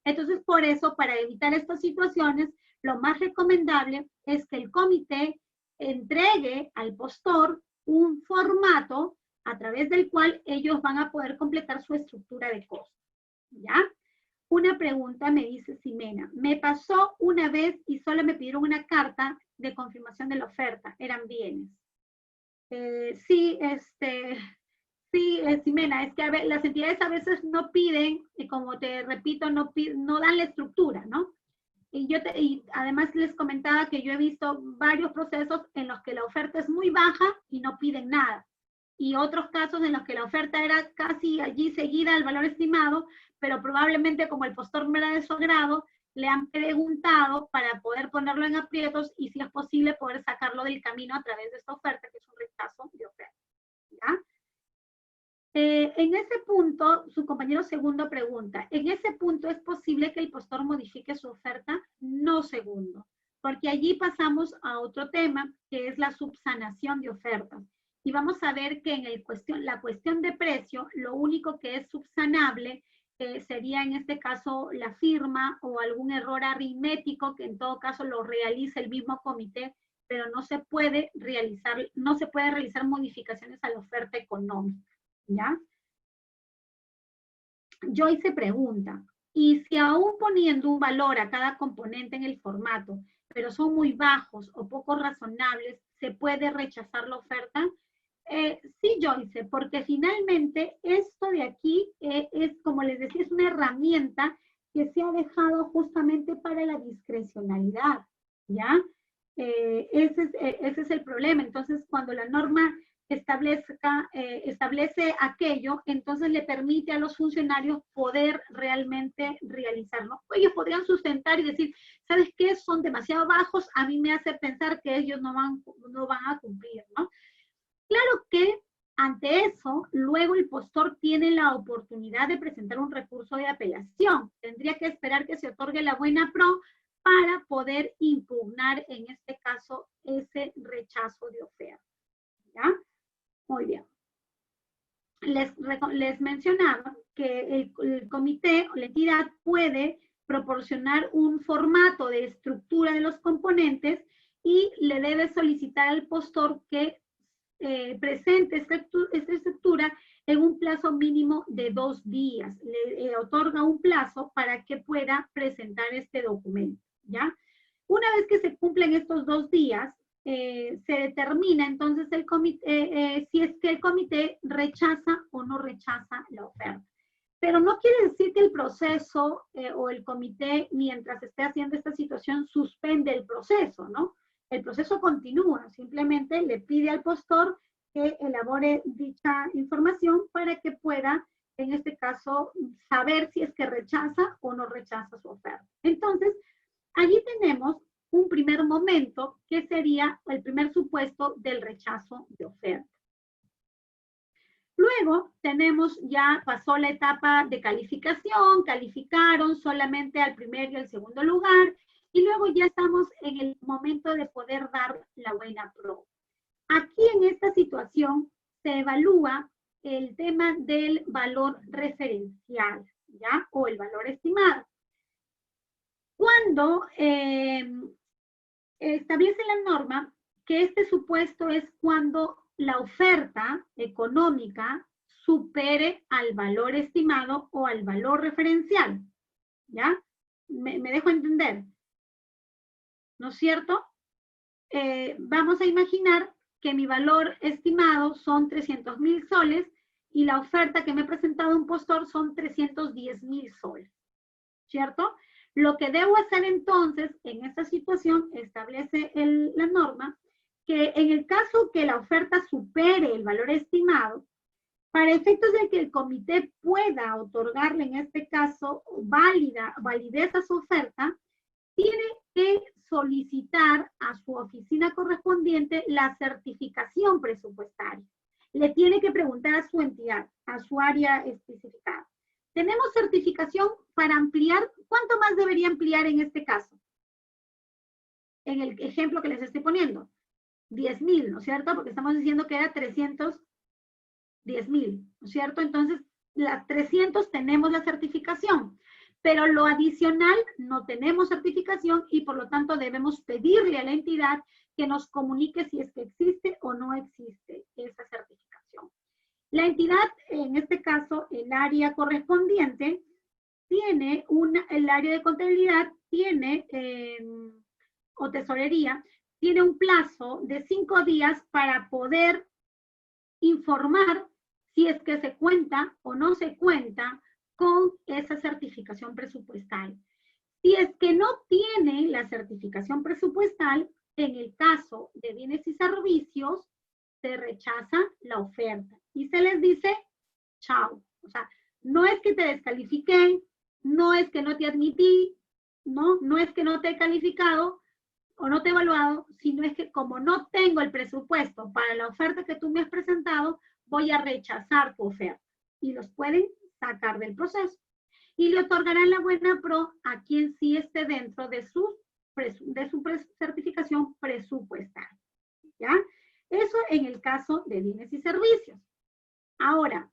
Entonces, por eso, para evitar estas situaciones, lo más recomendable es que el comité entregue al postor un formato a través del cual ellos van a poder completar su estructura de costos, ¿ya? Una pregunta me dice Ximena, me pasó una vez y solo me pidieron una carta de confirmación de la oferta, eran bienes. Sí, Ximena, es que las entidades a veces no piden, y como te repito, no dan la estructura, ¿no? Y además les comentaba que yo he visto varios procesos en los que la oferta es muy baja y no piden nada. Y otros casos en los que la oferta era casi allí seguida al valor estimado, pero probablemente como el postor no era de su agrado, le han preguntado para poder ponerlo en aprietos y si es posible poder sacarlo del camino a través de esta oferta, que es un rechazo de oferta, ¿ya? En ese punto, su compañero segundo pregunta, ¿en ese punto es posible que el postor modifique su oferta? No, segundo, porque allí pasamos a otro tema, que es la subsanación de ofertas. Y vamos a ver que en la cuestión de precio, lo único que es subsanable sería en este caso la firma o algún error aritmético que en todo caso lo realice el mismo comité, pero no se puede realizar modificaciones a la oferta económica, ¿ya? Joyce pregunta, ¿y si aún poniendo un valor a cada componente en el formato, pero son muy bajos o poco razonables, se puede rechazar la oferta? Sí, Joyce, porque finalmente esto de aquí es, como les decía, es una herramienta que se ha dejado justamente para la discrecionalidad, ¿ya? Ese es el problema. Entonces, cuando la norma establece aquello, entonces le permite a los funcionarios poder realmente realizarlo. Ellos podrían sustentar y decir, ¿sabes qué? Son demasiado bajos, a mí me hace pensar que ellos no van a cumplir, ¿no? Claro que ante eso, luego el postor tiene la oportunidad de presentar un recurso de apelación. Tendría que esperar que se otorgue la buena pro para poder impugnar, en este caso, ese rechazo de oferta, ¿ya? Muy bien. Les mencionaba que el comité o la entidad puede proporcionar un formato de estructura de los componentes y le debe solicitar al postor que presente esta estructura en un plazo mínimo de 2 días. Le otorga un plazo para que pueda presentar este documento, ¿ya? Una vez que se cumplen estos 2 días, se determina entonces el comité, si es que el comité rechaza o no rechaza la oferta. Pero no quiere decir que el proceso o el comité, mientras esté haciendo esta situación, suspende el proceso, ¿no? El proceso continúa, simplemente le pide al postor que elabore dicha información para que pueda, en este caso, saber si es que rechaza o no rechaza su oferta. Entonces, allí tenemos un primer momento que sería el primer supuesto del rechazo de oferta. Luego tenemos, ya pasó la etapa de calificación, calificaron solamente al primer y al segundo lugar, y luego ya estamos en el momento de poder dar la buena pro. Aquí en esta situación se evalúa el tema del valor referencial, ¿ya? O el valor estimado. Cuando establece la norma que este supuesto es cuando la oferta económica supere al valor estimado o al valor referencial, ¿ya? ¿Me dejo entender? ¿No es cierto? Vamos a imaginar que mi valor estimado son 300,000 soles y la oferta que me ha presentado un postor son 310,000 soles, ¿cierto? Lo que debo hacer entonces en esta situación, establece la norma, que en el caso que la oferta supere el valor estimado, para efectos de que el comité pueda otorgarle en este caso validez a su oferta, tiene que solicitar a su oficina correspondiente la certificación presupuestaria. Le tiene que preguntar a su entidad, a su área especificada. Tenemos certificación para ampliar. ¿Cuánto más debería ampliar en este caso? En el ejemplo que les estoy poniendo. 10,000, ¿no es cierto? Porque estamos diciendo que era 310,000, ¿no es cierto? Entonces, las 300 tenemos la certificación. pero lo adicional no tenemos certificación y por lo tanto debemos pedirle a la entidad que nos comunique si es que existe o no existe esa certificación. La entidad, en este caso, el área correspondiente, tiene el área de contabilidad tiene, o tesorería, tiene un plazo de 5 días para poder informar si es que se cuenta o no se cuenta con esa certificación presupuestal. Si es que no tiene la certificación presupuestal, en el caso de bienes y servicios, se rechaza la oferta y se les dice chao. O sea, no es que te descalifiqué, no es que no te admití, no es que no te he calificado o no te he evaluado, sino es que como no tengo el presupuesto para la oferta que tú me has presentado, voy a rechazar tu oferta. Y los pueden sacar del proceso. Y le otorgarán la buena pro a quien sí esté dentro de su certificación presupuestal. ¿Ya? Eso en el caso de bienes y servicios. Ahora,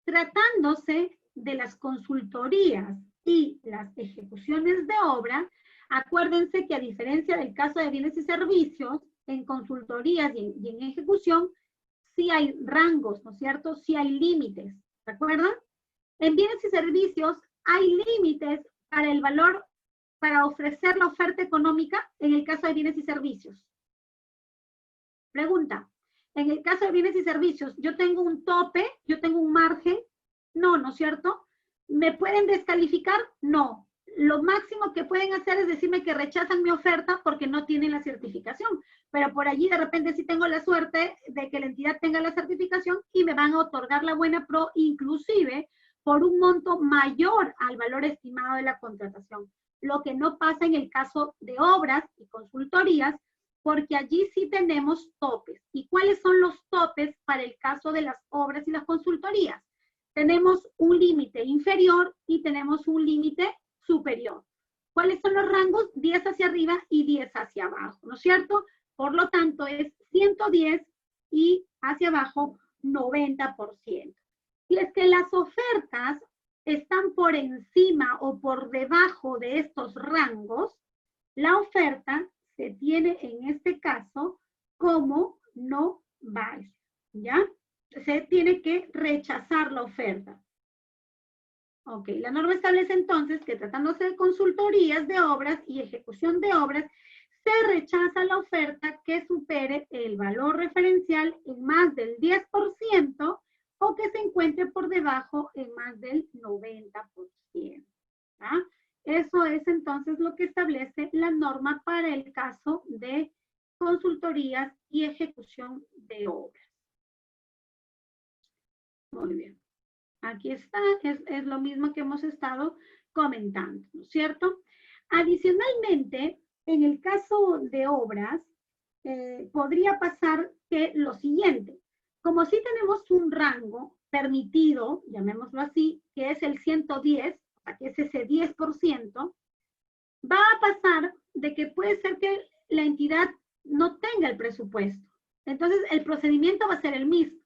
tratándose de las consultorías y las ejecuciones de obra, acuérdense que a diferencia del caso de bienes y servicios, en consultorías y en ejecución, sí hay rangos, ¿no es cierto? Sí hay límites, ¿recuerdan? En bienes y servicios hay límites para el valor, para ofrecer la oferta económica en el caso de bienes y servicios. Pregunta, en el caso de bienes y servicios, ¿yo tengo un tope? ¿Yo tengo un margen? No, ¿no es cierto? ¿Me pueden descalificar? No. Lo máximo que pueden hacer es decirme que rechazan mi oferta porque no tienen la certificación. Pero por allí de repente sí tengo la suerte de que la entidad tenga la certificación y me van a otorgar la buena pro, inclusive por un monto mayor al valor estimado de la contratación. Lo que no pasa en el caso de obras y consultorías, porque allí sí tenemos topes. ¿Y cuáles son los topes para el caso de las obras y las consultorías? Tenemos un límite inferior y tenemos un límite superior. ¿Cuáles son los rangos? 10 hacia arriba y 10 hacia abajo, ¿no es cierto? Por lo tanto, es 110 y hacia abajo 90%. Si es que las ofertas están por encima o por debajo de estos rangos, la oferta se tiene en este caso como no válida, ¿ya? Se tiene que rechazar la oferta. Ok, la norma establece entonces que tratándose de consultorías de obras y ejecución de obras, se rechaza la oferta que supere el valor referencial en más del 10% o que se encuentre por debajo en más del 90%. ¿Ah? Eso es entonces lo que establece la norma para el caso de consultorías y ejecución de obras. Muy bien. Aquí está, es lo mismo que hemos estado comentando, ¿no es cierto? Adicionalmente, en el caso de obras, podría pasar que lo siguiente, como si tenemos un rango permitido, llamémoslo así, que es el 110, o sea, que es ese 10%, va a pasar de que puede ser que la entidad no tenga el presupuesto. Entonces, el procedimiento va a ser el mismo.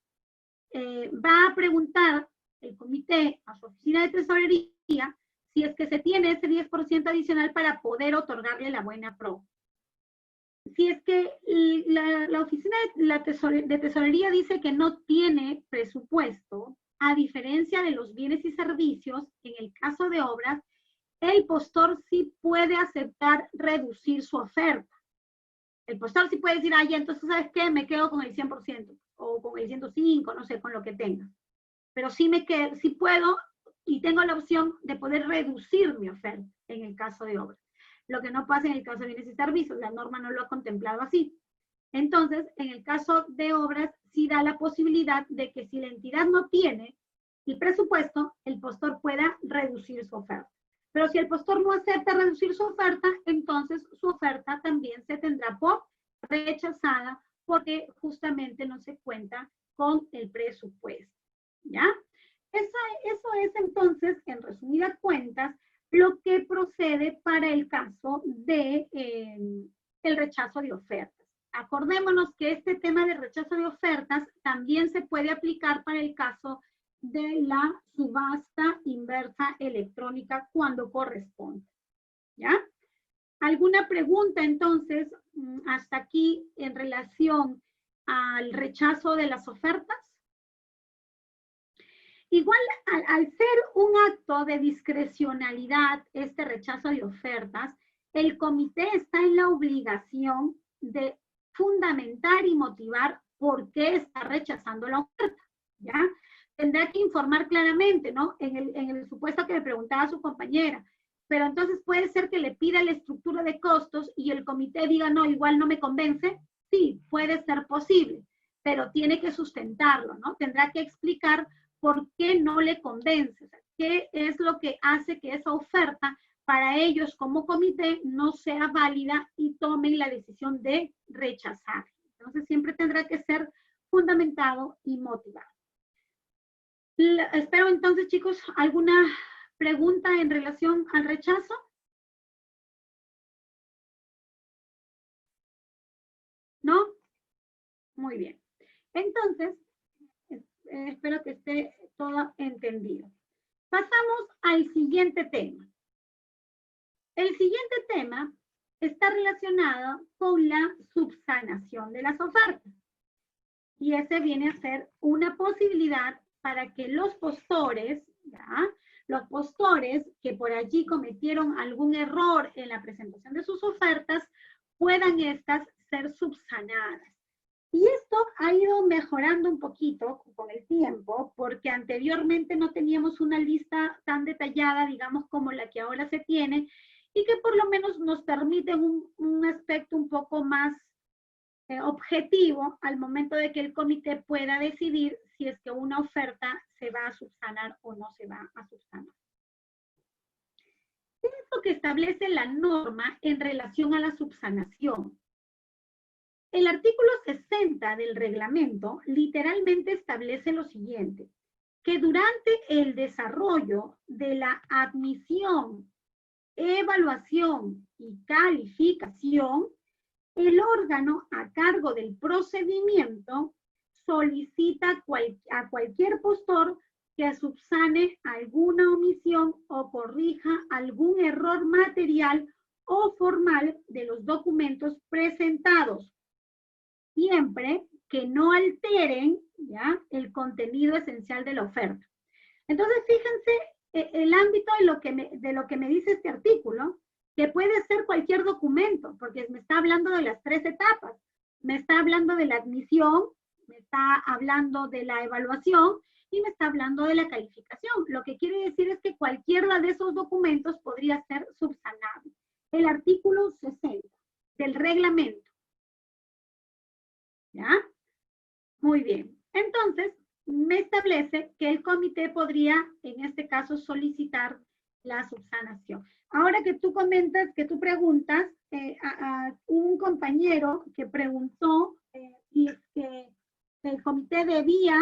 Va a preguntar el comité a su oficina de tesorería si es que se tiene ese 10% adicional para poder otorgarle la buena pro. Si es que la oficina de tesorería dice que no tiene presupuesto, a diferencia de los bienes y servicios, en el caso de obras, el postor sí puede aceptar reducir su oferta. El postor sí puede decir, ya, entonces, ¿sabes qué? Me quedo con el 100% o con el 105, no sé, con lo que tenga. Pero sí puedo y tengo la opción de poder reducir mi oferta en el caso de obras. Lo que no pasa en el caso de bienes y servicios, la norma no lo ha contemplado así. Entonces, en el caso de obras, sí da la posibilidad de que si la entidad no tiene el presupuesto, el postor pueda reducir su oferta. Pero si el postor no acepta reducir su oferta, entonces su oferta también se tendrá por rechazada porque justamente no se cuenta con el presupuesto. ¿Ya? Eso es entonces, en resumidas cuentas, lo que procede para el caso de el rechazo de ofertas. Acordémonos que este tema de rechazo de ofertas también se puede aplicar para el caso de la subasta inversa electrónica cuando corresponde. ¿Ya? ¿Alguna pregunta entonces hasta aquí en relación al rechazo de las ofertas? Igual, al ser un acto de discrecionalidad, este rechazo de ofertas, el comité está en la obligación de fundamentar y motivar por qué está rechazando la oferta, ¿ya? Tendrá que informar claramente, ¿no? En el supuesto que le preguntaba a su compañera, pero entonces puede ser que le pida la estructura de costos y el comité diga, no, igual no me convence. Sí, puede ser posible, pero tiene que sustentarlo, ¿no? Tendrá que explicar por qué no le convence, o sea, qué es lo que hace que esa oferta para ellos como comité no sea válida y tomen la decisión de rechazar. Entonces siempre tendrá que ser fundamentado y motivado. Espero entonces, chicos, alguna pregunta en relación al rechazo. ¿No? Muy bien. Entonces, espero que esté todo entendido. Pasamos al siguiente tema. El siguiente tema está relacionado con la subsanación de las ofertas. Y ese viene a ser una posibilidad para que los postores, ¿ya? Los postores que por allí cometieron algún error en la presentación de sus ofertas, puedan estas ser subsanadas. Y esto ha ido mejorando un poquito con el tiempo, porque anteriormente no teníamos una lista tan detallada, digamos, como la que ahora se tiene, y que por lo menos nos permite un aspecto un poco más objetivo al momento de que el comité pueda decidir si es que una oferta se va a subsanar o no se va a subsanar. ¿Qué es lo que establece la norma en relación a la subsanación? El artículo 60 del reglamento literalmente establece lo siguiente, que durante el desarrollo de la admisión, evaluación y calificación, el órgano a cargo del procedimiento solicita a cualquier postor que subsane alguna omisión o corrija algún error material o formal de los documentos presentados, siempre que no alteren, ¿ya?, el contenido esencial de la oferta. Entonces, fíjense el ámbito de lo que me dice este artículo, que puede ser cualquier documento, porque me está hablando de las 3 etapas. Me está hablando de la admisión, me está hablando de la evaluación y me está hablando de la calificación. Lo que quiere decir es que cualquiera de esos documentos podría ser subsanable. El artículo 60 del reglamento. ¿Ya? Muy bien. Entonces, me establece que el comité podría, en este caso, solicitar la subsanación. Ahora que tú comentas, que tú preguntas, a un compañero que preguntó si es que el comité debía,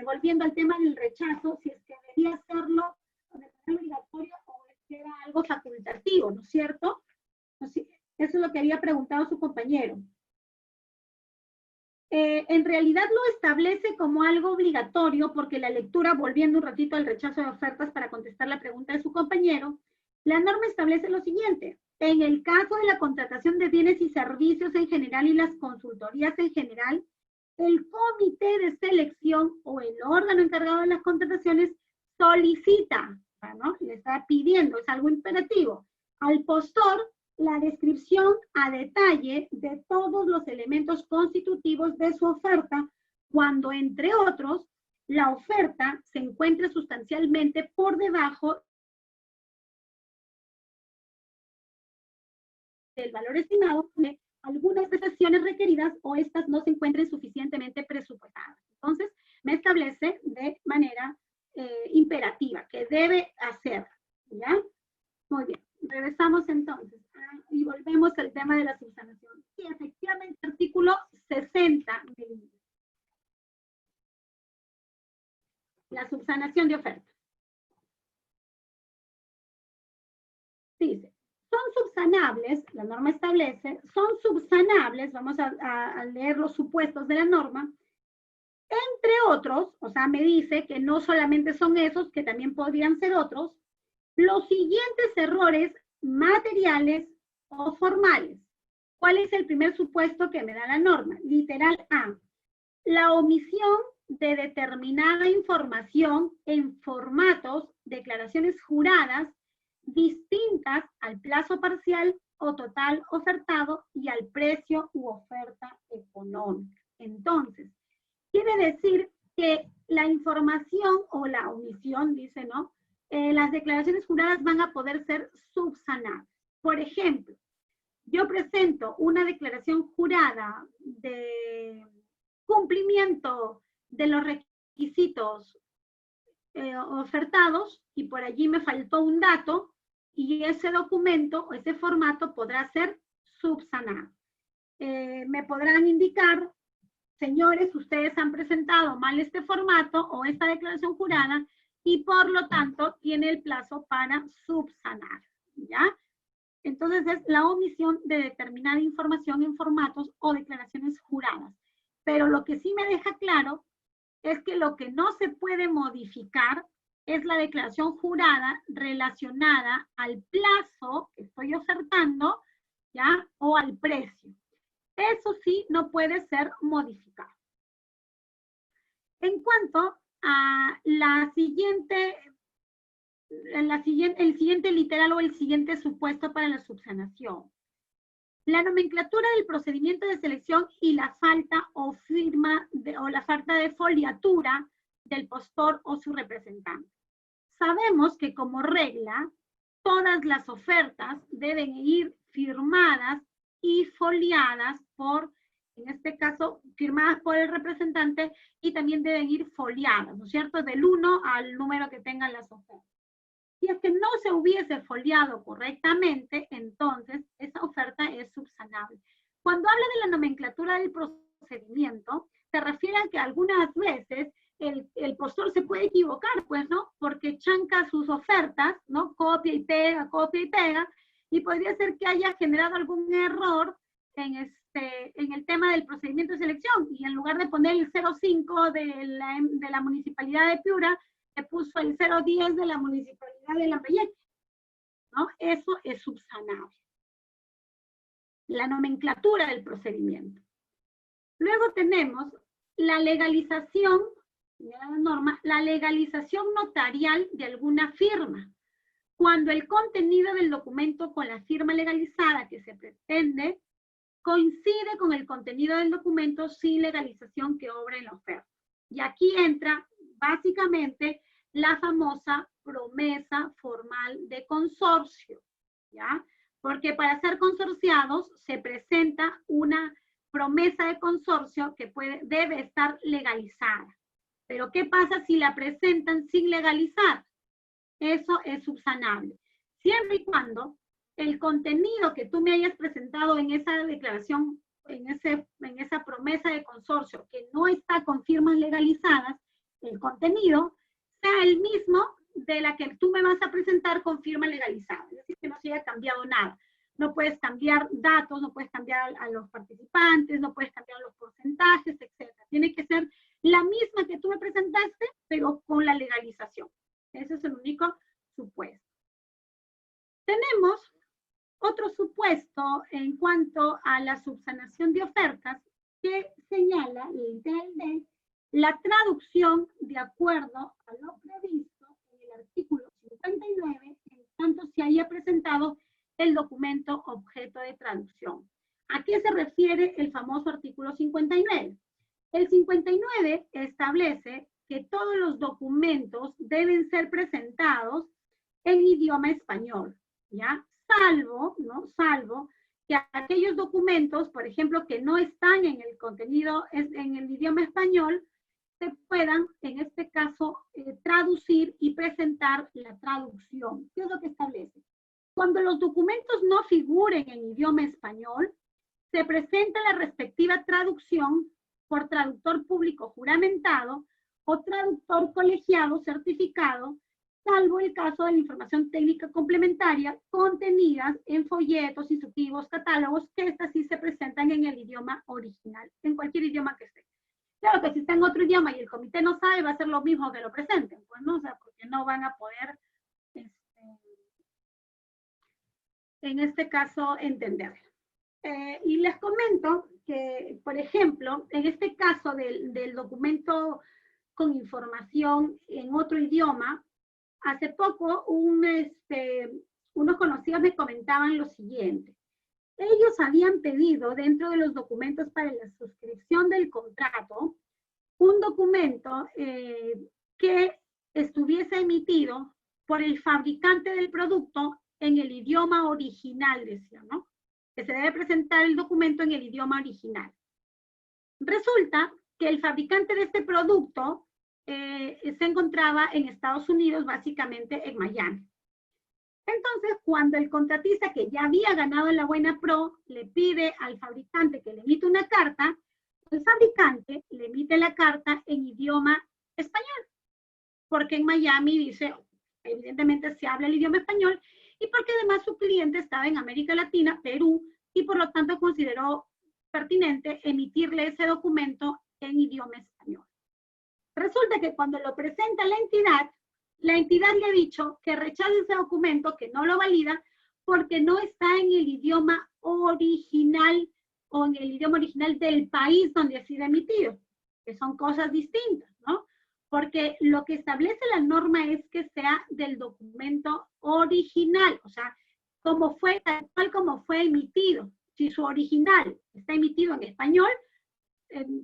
volviendo al tema del rechazo, si es que debía hacerlo de manera obligatoria o es que era algo facultativo, ¿no es cierto? Eso es lo que había preguntado su compañero. En realidad lo establece como algo obligatorio porque la lectura, volviendo un ratito al rechazo de ofertas para contestar la pregunta de su compañero, la norma establece lo siguiente. En el caso de la contratación de bienes y servicios en general y las consultorías en general, el comité de selección o el órgano encargado de las contrataciones solicita, ¿no?, le está pidiendo, es algo imperativo, al postor la descripción a detalle de todos los elementos constitutivos de su oferta, cuando, entre otros, la oferta se encuentre sustancialmente por debajo del valor estimado de algunas prestaciones requeridas o estas no se encuentren suficientemente presupuestadas. Entonces, me establece de manera imperativa que debe hacer, ¿ya? Muy bien, regresamos entonces y volvemos al tema de la subsanación. Sí, efectivamente, artículo 60 del INE. La subsanación de oferta. Dice, son subsanables, la norma establece, son subsanables, vamos a leer los supuestos de la norma, Entre otros, o sea, me dice que no solamente son esos, que también podrían ser otros, los siguientes errores materiales o formales. ¿Cuál es el primer supuesto que me da la norma? Literal A. La omisión de determinada información en formatos, declaraciones juradas, distintas al plazo parcial o total ofertado y al precio u oferta económica. Entonces, quiere decir que la información o la omisión, dice, ¿no? Las declaraciones juradas van a poder ser subsanadas. Por ejemplo, yo presento una declaración jurada de cumplimiento de los requisitos ofertados y por allí me faltó un dato y ese documento o ese formato podrá ser subsanado. Me podrán indicar, señores, ustedes han presentado mal este formato o esta declaración jurada y por lo tanto tiene el plazo para subsanar, ¿ya? Entonces es la omisión de determinada información en formatos o declaraciones juradas. Pero lo que sí me deja claro es que lo que no se puede modificar es la declaración jurada relacionada al plazo que estoy ofertando, ¿ya? O al precio. Eso sí no puede ser modificado. En cuanto a el siguiente literal o el siguiente supuesto para la subsanación. La nomenclatura del procedimiento de selección y la falta o la falta de foliatura del postor o su representante. Sabemos que como regla, todas las ofertas deben ir firmadas y foliadas por, en este caso, firmadas por el representante y también deben ir foliadas, ¿no es cierto? Del 1 al número que tengan las ofertas. Si es que no se hubiese foliado correctamente, entonces esa oferta es subsanable. Cuando habla de la nomenclatura del procedimiento, se refiere a que algunas veces el postor se puede equivocar, pues, ¿no? Porque chanca sus ofertas, ¿no? Copia y pega, y podría ser que haya generado algún error en el tema del procedimiento de selección, y en lugar de poner el 05 de la Municipalidad de Piura, se puso el 010 de la Municipalidad de Lambayeque, ¿no? Eso es subsanable. La nomenclatura del procedimiento. Luego tenemos la legalización, la norma, la legalización notarial de alguna firma. Cuando el contenido del documento con la firma legalizada que se pretende coincide con el contenido del documento sin legalización que obra en la oferta. Y aquí entra básicamente la famosa promesa formal de consorcio, ¿ya? Porque para ser consorciados se presenta una promesa de consorcio que debe estar legalizada. Pero ¿qué pasa si la presentan sin legalizar? Eso es subsanable. Siempre y cuando el contenido que tú me hayas presentado en esa declaración, en esa promesa de consorcio, que no está con firmas legalizadas, el contenido sea el mismo de la que tú me vas a presentar con firma legalizada. Es decir, que no se haya cambiado nada. No puedes cambiar datos, no puedes cambiar a los participantes, no puedes cambiar los porcentajes, etc. Tiene que ser la misma que tú me presentaste, pero con la legalización. Ese es el único supuesto. Tenemos otro supuesto en cuanto a la subsanación de ofertas que señala el la traducción de acuerdo a lo previsto en el artículo 59, en tanto se haya presentado el documento objeto de traducción. ¿A qué se refiere el famoso artículo 59? El 59 establece que todos los documentos deben ser presentados en idioma español, ¿ya? Salvo que aquellos documentos, por ejemplo, que no están en el contenido, en el idioma español, se puedan, en este caso, traducir y presentar la traducción. ¿Qué es lo que establece? Cuando los documentos no figuren en idioma español, se presenta la respectiva traducción por traductor público juramentado o traductor colegiado certificado, salvo el caso de la información técnica complementaria contenida en folletos, instructivos, catálogos, que estas sí se presentan en el idioma original, en cualquier idioma que esté. Claro que si está en otro idioma y el comité no sabe, va a ser lo mismo que lo presenten, pues, ¿no? O sea, porque no van a poder, en este caso, entenderlo. Y les comento que, por ejemplo, en este caso del documento con información en otro idioma, hace poco unos conocidos me comentaban lo siguiente. Ellos habían pedido dentro de los documentos para la suscripción del contrato un documento que estuviese emitido por el fabricante del producto en el idioma original, decía, ¿no? Que se debe presentar el documento en el idioma original. Resulta que el fabricante de este producto se encontraba en Estados Unidos, básicamente en Miami. Entonces, cuando el contratista que ya había ganado la Buena Pro le pide al fabricante que le emita una carta, el fabricante le emite la carta en idioma español, porque en Miami dice, evidentemente se habla el idioma español, y porque además su cliente estaba en América Latina, Perú, y por lo tanto consideró pertinente emitirle ese documento en idioma español. Resulta que cuando lo presenta la entidad le ha dicho que rechaza ese documento, que no lo valida, porque no está en el idioma original o en el idioma original del país donde ha sido emitido, que son cosas distintas, ¿no? Porque lo que establece la norma es que sea del documento original, o sea, como fue, tal cual como fue emitido. Si su original está emitido en español,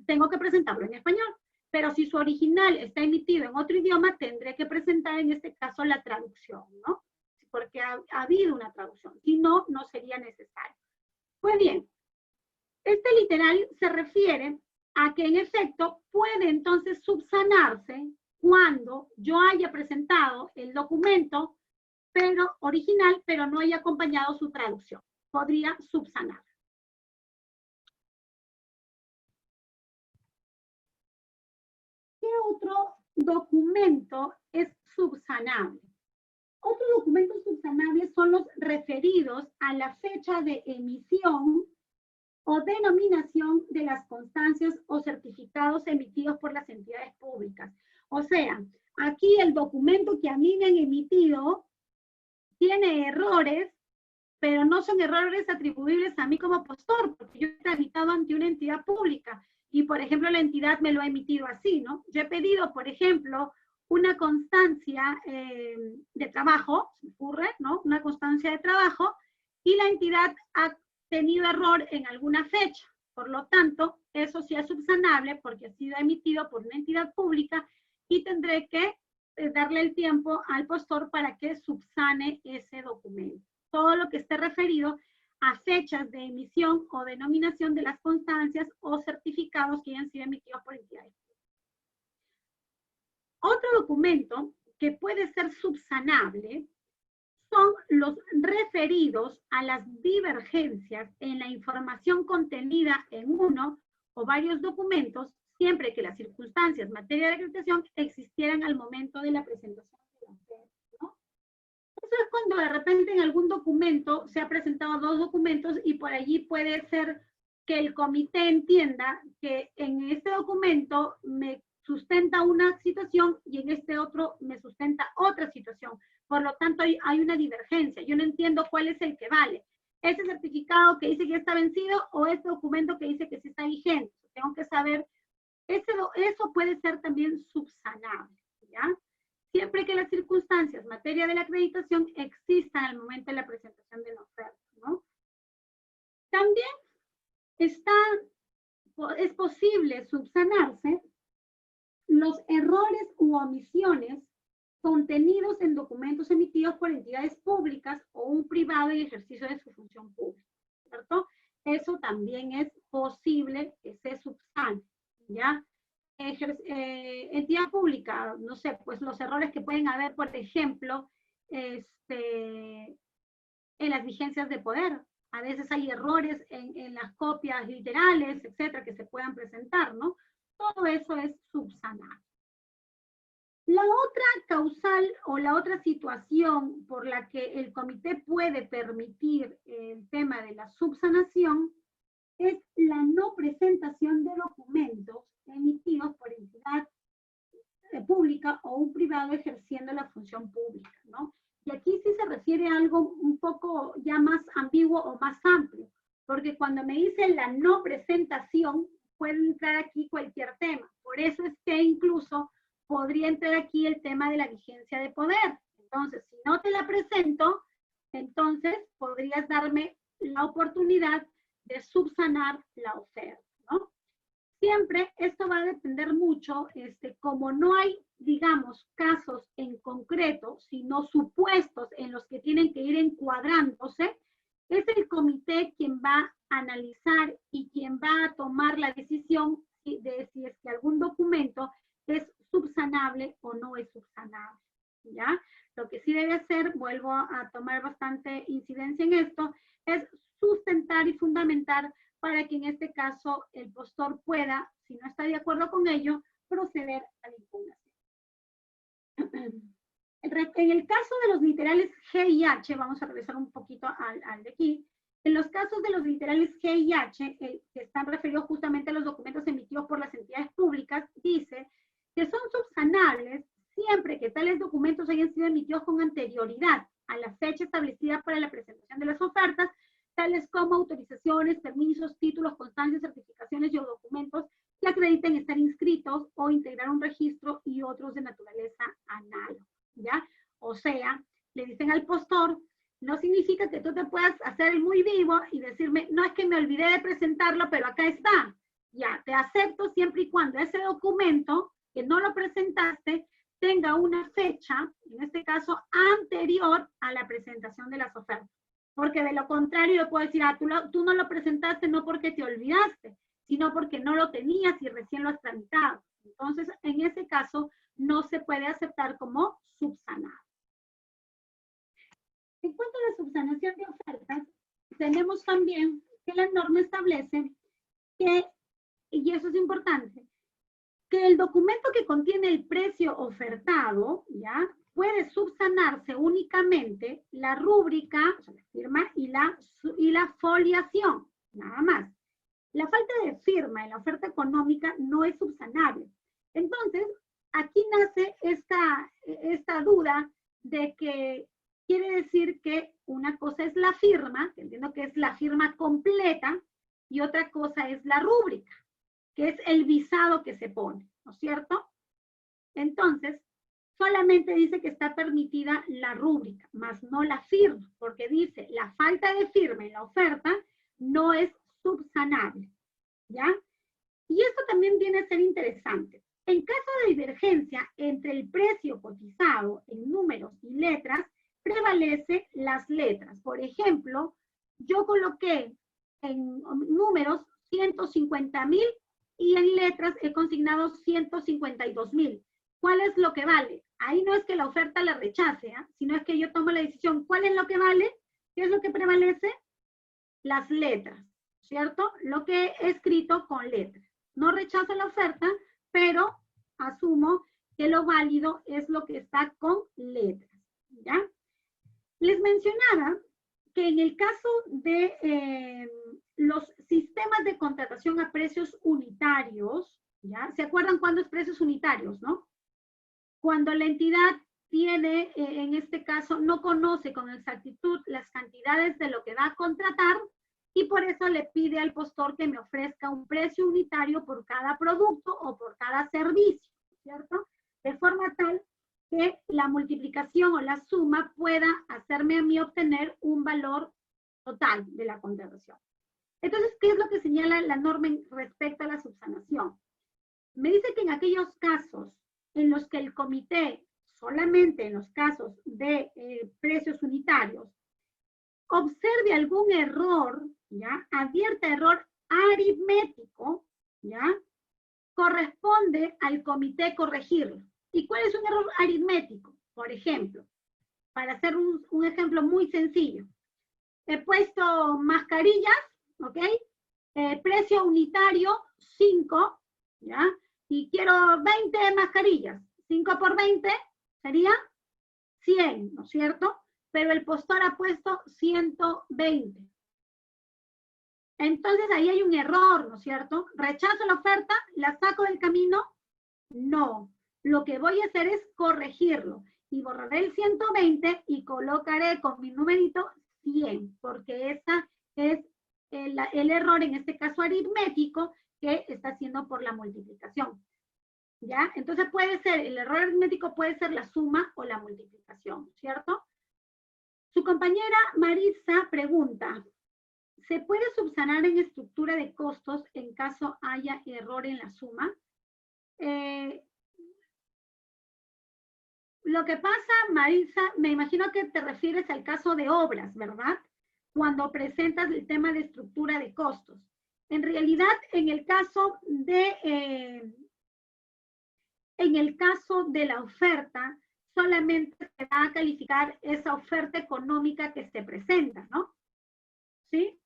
tengo que presentarlo en español. Pero si su original está emitido en otro idioma, tendré que presentar en este caso la traducción, ¿no? Porque ha habido una traducción. Si no, no sería necesario. Pues bien, este literal se refiere a que en efecto puede entonces subsanarse cuando yo haya presentado el documento pero original, pero no haya acompañado su traducción. Podría subsanar. ¿Qué otro documento es subsanable? Otros documentos subsanables son los referidos a la fecha de emisión o denominación de las constancias o certificados emitidos por las entidades públicas. O sea, aquí el documento que a mí me han emitido tiene errores, pero no son errores atribuibles a mí como postor, porque yo he tramitado ante una entidad pública y, por ejemplo, la entidad me lo ha emitido así, ¿no? Yo he pedido, por ejemplo, una constancia de trabajo, se me ocurre, ¿no? Una constancia de trabajo, y la entidad ha tenido error en alguna fecha. Por lo tanto, eso sí es subsanable porque ha sido emitido por una entidad pública y tendré que darle el tiempo al postor para que subsane ese documento. Todo lo que esté referido a fechas de emisión o denominación de las constancias o certificados que hayan sido emitidos por entidades. Otro documento que puede ser subsanable son los referidos a las divergencias en la información contenida en uno o varios documentos, siempre que las circunstancias en materia de acreditación existieran al momento de la presentación de la oferta, ¿no? Eso es cuando de repente en algún documento se ha presentado dos documentos y por allí puede ser que el comité entienda que en este documento me sustenta una situación y en este otro me sustenta otra situación. Por lo tanto, hay una divergencia. Yo no entiendo cuál es el que vale. ¿Ese certificado que dice que ya está vencido o este documento que dice que sí está vigente? Tengo que saber, eso puede ser también subsanable, ¿ya? Siempre que las circunstancias en materia de la acreditación existan al momento de la presentación de la oferta, ¿no? También es posible subsanarse los errores u omisiones contenidos en documentos emitidos por entidades públicas o un privado en ejercicio de su función pública, ¿cierto? Eso también es posible que se subsane, ¿ya? Entidad pública, no sé, pues los errores que pueden haber, por ejemplo, en las vigencias de poder. A veces hay errores en las copias literales, etcétera, que se puedan presentar, ¿no? Todo eso es subsanar. La otra causal o la otra situación por la que el comité puede permitir el tema de la subsanación es la no presentación de documentos emitidos por entidad pública o un privado ejerciendo la función pública, ¿no? Y aquí sí se refiere a algo un poco ya más ambiguo o más amplio, porque cuando me dicen la no presentación, puede entrar aquí cualquier tema. Por eso es que incluso podría entrar aquí el tema de la vigencia de poder. Entonces, si no te la presento, entonces podrías darme la oportunidad de subsanar la oferta, ¿no? Siempre esto va a depender mucho, como no hay, digamos, casos en concreto, sino supuestos en los que tienen que ir encuadrándose, es el comité quien va a analizar y quien va a tomar la decisión de si es que algún documento es subsanable o no es subsanable, ¿ya? Lo que sí debe hacer, vuelvo a tomar bastante incidencia en esto, es sustentar y fundamentar para que en este caso el postor pueda, si no está de acuerdo con ello, proceder a la impugnación. En el caso de los literales G y H, vamos a regresar un poquito al de aquí, en los casos de los literales G y H, que están referidos justamente a los documentos emitidos por las entidades públicas, dice que son subsanables siempre que tales documentos hayan sido emitidos con anterioridad a la fecha establecida para la presentación de las ofertas, tales como autorizaciones, permisos, títulos, constancias, certificaciones y o documentos que acrediten estar inscritos o integrar un registro y otros de naturaleza análoga, ¿ya? O sea, le dicen al postor, no significa que tú te puedas hacer el muy vivo y decirme, no es que me olvidé de presentarlo, pero acá está. Ya, te acepto siempre y cuando ese documento que no lo presentaste tenga una fecha, en este caso, anterior a la presentación de las ofertas. Porque de lo contrario yo puedo decir, tú no lo presentaste no porque te olvidaste, sino porque no lo tenías y recién lo has tramitado. Entonces, en ese caso, no se puede aceptar como subsanado. En cuanto a la subsanación de ofertas, tenemos también que la norma establece que, y eso es importante, que el documento que contiene el precio ofertado, ¿ya?, puede subsanarse únicamente la rúbrica, o sea, la firma y la foliación, nada más. La falta de firma en la oferta económica no es subsanable. Entonces, aquí nace esta duda de que quiere decir que una cosa es la firma, que entiendo que es la firma completa, y otra cosa es la rúbrica, que es el visado que se pone, ¿no es cierto? Entonces, solamente dice que está permitida la rúbrica, más no la firma, porque dice la falta de firma en la oferta no es subsanable, ¿ya? Y esto también viene a ser interesante. En caso de divergencia entre el precio cotizado en números y letras, prevalece las letras. Por ejemplo, yo coloqué en números 150,000 y en letras he consignado 152,000. ¿Cuál es lo que vale? Ahí no es que la oferta la rechace, sino es que yo tomo la decisión. ¿Cuál es lo que vale? ¿Qué es lo que prevalece? Las letras, ¿cierto? Lo que he escrito con letras. No rechazo la oferta, pero asumo que lo válido es lo que está con letras, ¿ya? Les mencionaba que en el caso de los sistemas de contratación a precios unitarios, ¿ya? ¿Se acuerdan cuándo es precios unitarios, no? Cuando la entidad tiene, en este caso, no conoce con exactitud las cantidades de lo que va a contratar y por eso le pide al postor que me ofrezca un precio unitario por cada producto o por cada servicio, ¿cierto? De forma tal que la multiplicación o la suma pueda hacerme a mí obtener un valor total de la contratación. Entonces, ¿qué es lo que señala la norma respecto a la subsanación? Me dice que en aquellos casos en los que el comité, solamente en los casos de precios unitarios, observe algún error, ¿ya? Advierta error aritmético, ¿ya? Corresponde al comité corregirlo. ¿Y cuál es un error aritmético? Por ejemplo, para hacer un ejemplo muy sencillo, he puesto mascarillas, ¿ok? Precio unitario 5, ¿ya? Y quiero 20 mascarillas. 5 por 20 sería 100, ¿no es cierto? Pero el postor ha puesto 120. Entonces ahí hay un error, ¿no es cierto? ¿Rechazo la oferta? ¿La saco del camino? No. Lo que voy a hacer es corregirlo y borraré el 120 y colocaré con mi numerito 100, porque esa es el error, en este caso aritmético, que está haciendo por la multiplicación. ¿Ya? Entonces puede ser, el error aritmético puede ser la suma o la multiplicación, ¿cierto? Su compañera Marisa pregunta, ¿se puede subsanar en estructura de costos en caso haya error en la suma? Lo que pasa, Marisa, me imagino que te refieres al caso de obras, ¿verdad? Cuando presentas el tema de estructura de costos. En realidad, en el caso de la oferta, solamente se va a calificar esa oferta económica que se presenta, ¿no? ¿Sí?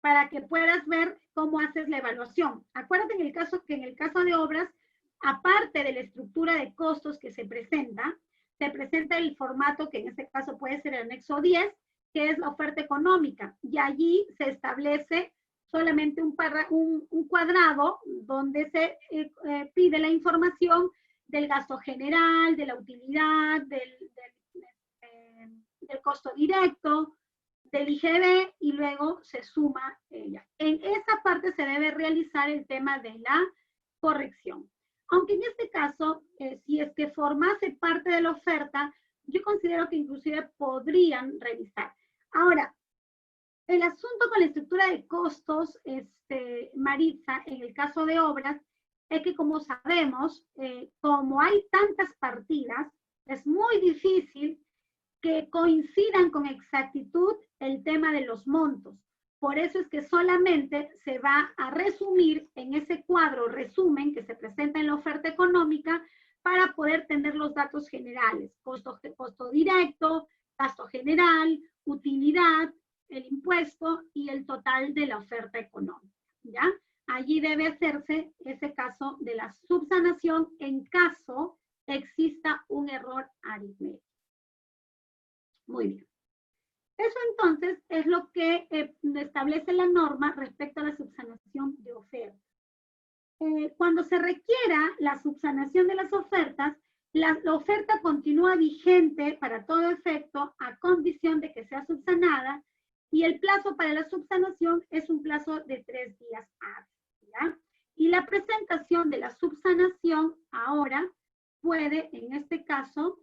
Para que puedas ver cómo haces la evaluación. Acuérdate que en el caso de obras, aparte de la estructura de costos que se presenta el formato que en este caso puede ser el anexo 10, que es la oferta económica, y allí se establece solamente un cuadrado donde se pide la información del gasto general, de la utilidad, del costo directo, del IGB, y luego se suma ella. En esa parte se debe realizar el tema de la corrección. Aunque en este caso, si es que formase parte de la oferta, yo considero que inclusive podrían revisar. Ahora, el asunto con la estructura de costos, Maritza, en el caso de obras, es que como sabemos, como hay tantas partidas, es muy difícil que coincidan con exactitud el tema de los montos. Por eso es que solamente se va a resumir en ese cuadro resumen que se presenta en la oferta económica para poder tener los datos generales, costo directo, gasto general, utilidad, el impuesto y el total de la oferta económica, ¿ya? Allí debe hacerse ese caso de la subsanación en caso exista un error aritmético. Muy bien. Eso entonces es lo que establece la norma respecto a la subsanación de ofertas. Cuando se requiera la subsanación de las ofertas, la oferta continúa vigente para todo efecto a condición de que sea subsanada, y el plazo para la subsanación es un plazo de 3 días hábiles, ¿ya? Y la presentación de la subsanación ahora puede, en este caso,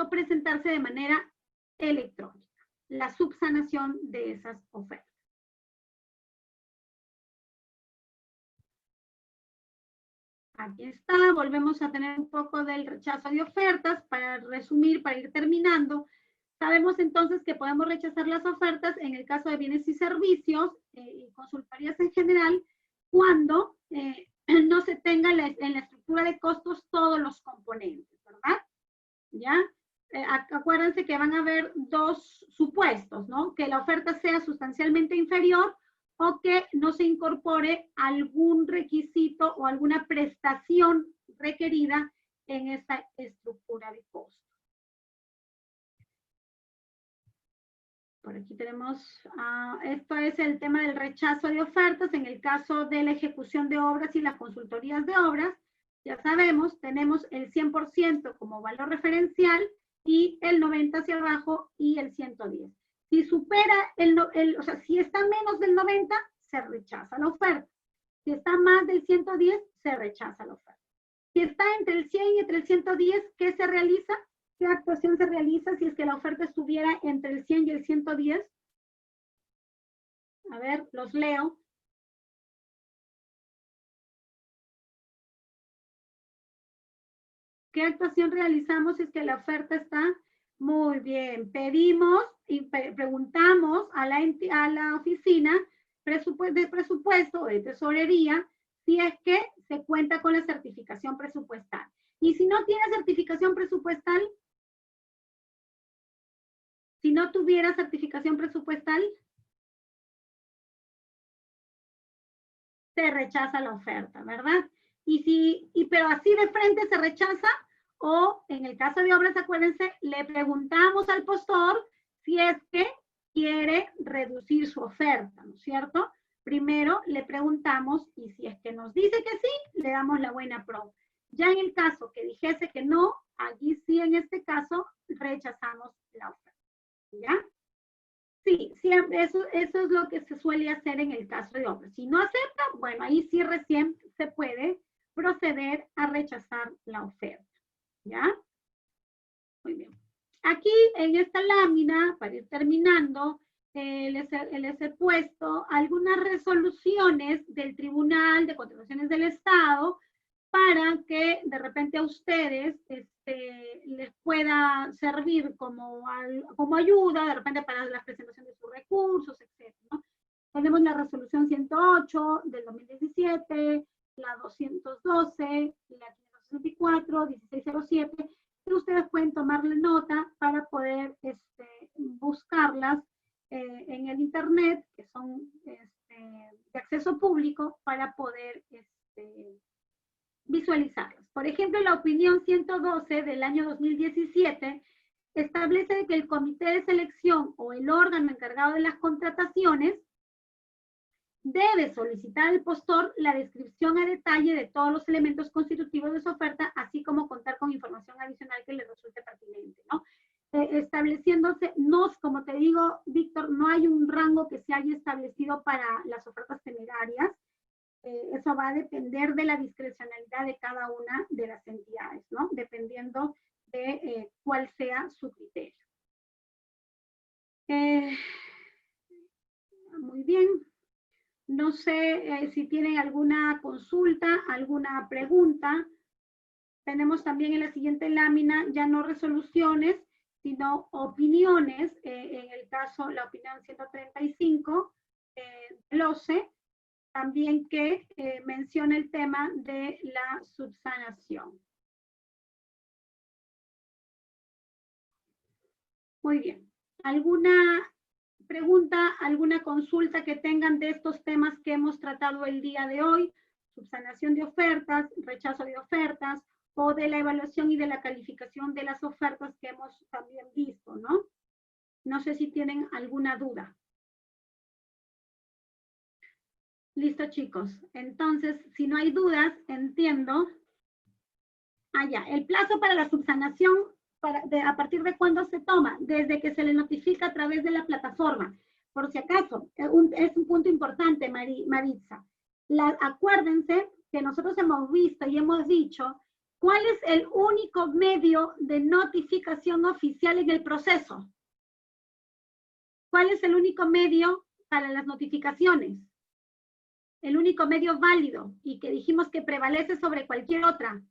presentarse de manera electrónica, la subsanación de esas ofertas. Aquí está, volvemos a tener un poco del rechazo de ofertas. Para resumir, para ir terminando, sabemos entonces que podemos rechazar las ofertas en el caso de bienes y servicios y consultorías en general, cuando no se tenga en la estructura de costos todos los componentes, ¿verdad? ¿Ya? Acuérdense que van a haber dos supuestos, ¿no? Que la oferta sea sustancialmente inferior o que no se incorpore algún requisito o alguna prestación requerida en esta estructura de costos. Por aquí tenemos, esto es el tema del rechazo de ofertas en el caso de la ejecución de obras y las consultorías de obras. Ya sabemos, tenemos el 100% como valor referencial y el 90 hacia abajo y el 110. Si supera o sea, si está menos del 90, se rechaza la oferta. Si está más del 110, se rechaza la oferta. Si está entre el 100 y entre el 110, ¿qué se realiza? ¿Qué actuación se realiza si es que la oferta estuviera entre el 100 y el 110? A ver, los leo. ¿Qué actuación realizamos si es que la oferta está? Muy bien, pedimos y preguntamos a la oficina de presupuesto o de tesorería si es que se cuenta con la certificación presupuestal. Y si no tiene certificación presupuestal, si no tuviera certificación presupuestal, se rechaza la oferta, ¿verdad? Pero así de frente se rechaza, o en el caso de obras, acuérdense, le preguntamos al postor si es que quiere reducir su oferta, ¿no es cierto? Primero le preguntamos y si es que nos dice que sí, le damos la buena pro. Ya en el caso que dijese que no, allí sí en este caso rechazamos la oferta, ¿ya? Sí, siempre, eso es lo que se suele hacer en el caso de obra. Si no acepta, bueno, ahí sí recién se puede proceder a rechazar la oferta, ¿ya? Muy bien. Aquí en esta lámina, para ir terminando, les he puesto algunas resoluciones del Tribunal de Contrataciones del Estado para que de repente a ustedes les pueda servir como ayuda, de repente para la presentación de sus recursos, etc., ¿no? Tenemos la resolución 108 del 2017, la 212, la 564, 1607, y ustedes pueden tomarle nota para poder buscarlas en el internet, que son de acceso público, para poder visualizarlas. Por ejemplo, la opinión 112 del año 2017 establece que el comité de selección o el órgano encargado de las contrataciones debe solicitar al postor la descripción a detalle de todos los elementos constitutivos de su oferta, así como contar con información adicional que le resulte pertinente, ¿no? Estableciéndose, no, como te digo, Víctor, no hay un rango que se haya establecido para las ofertas temerarias. Eso va a depender de la discrecionalidad de cada una de las entidades, ¿no? Dependiendo de cuál sea su criterio. Muy bien. No sé si tienen alguna consulta, alguna pregunta. Tenemos también en la siguiente lámina ya no resoluciones, sino opiniones. En el caso, la opinión 135 del OCE, también que menciona el tema de la subsanación. Muy bien. ¿Alguna pregunta, alguna consulta que tengan de estos temas que hemos tratado el día de hoy? Subsanación de ofertas, rechazo de ofertas, o de la evaluación y de la calificación de las ofertas que hemos también visto, ¿no? No sé si tienen alguna duda. Listo, chicos. Entonces, si no hay dudas, entiendo. Ya. El plazo para la subsanación, ¿a partir de cuándo se toma? Desde que se le notifica a través de la plataforma. Por si acaso, es un punto importante, Maritza. Acuérdense que nosotros hemos visto y hemos dicho cuál es el único medio de notificación oficial en el proceso. ¿Cuál es el único medio para las notificaciones? El único medio válido y que dijimos que prevalece sobre cualquier otra.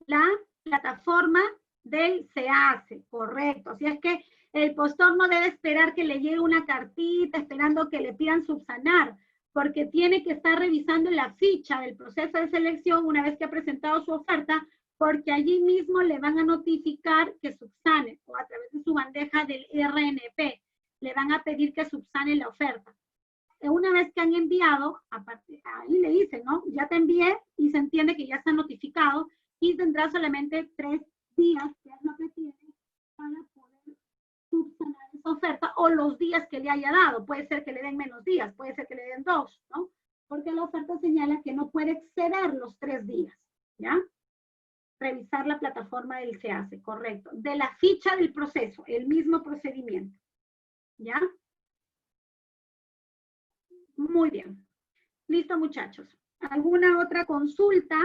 La plataforma del SEACE, correcto. Así es que el postor no debe esperar que le llegue una cartita esperando que le pidan subsanar, porque tiene que estar revisando la ficha del proceso de selección una vez que ha presentado su oferta, porque allí mismo le van a notificar que subsane, o a través de su bandeja del RNP, le van a pedir que subsane la oferta. Una vez que han enviado, ahí le dicen, ¿no? Ya te envié y se entiende que ya está notificado y tendrá solamente 3 días, que es lo que tiene, para poder subsanar esa oferta o los días que le haya dado. Puede ser que le den menos días, puede ser que le den 2, ¿no? Porque la oferta señala que no puede exceder los 3 días, ¿ya? Revisar la plataforma del SEACE, correcto. De la ficha del proceso, el mismo procedimiento, ¿ya? Muy bien. Listo, muchachos. ¿Alguna otra consulta?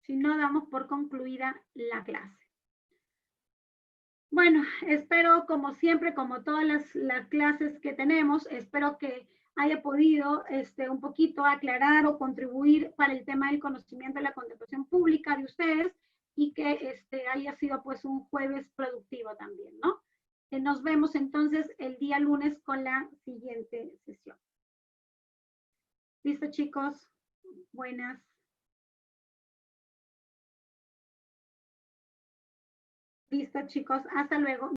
Si no, damos por concluida la clase. Bueno, espero, como siempre, como todas las clases que tenemos, espero que haya podido un poquito aclarar o contribuir para el tema del conocimiento de la contratación pública de ustedes y que haya sido pues un jueves productivo también, ¿no? Nos vemos entonces el día lunes con la siguiente sesión. ¿Listo, chicos? Buenas. Listo, chicos. Hasta luego.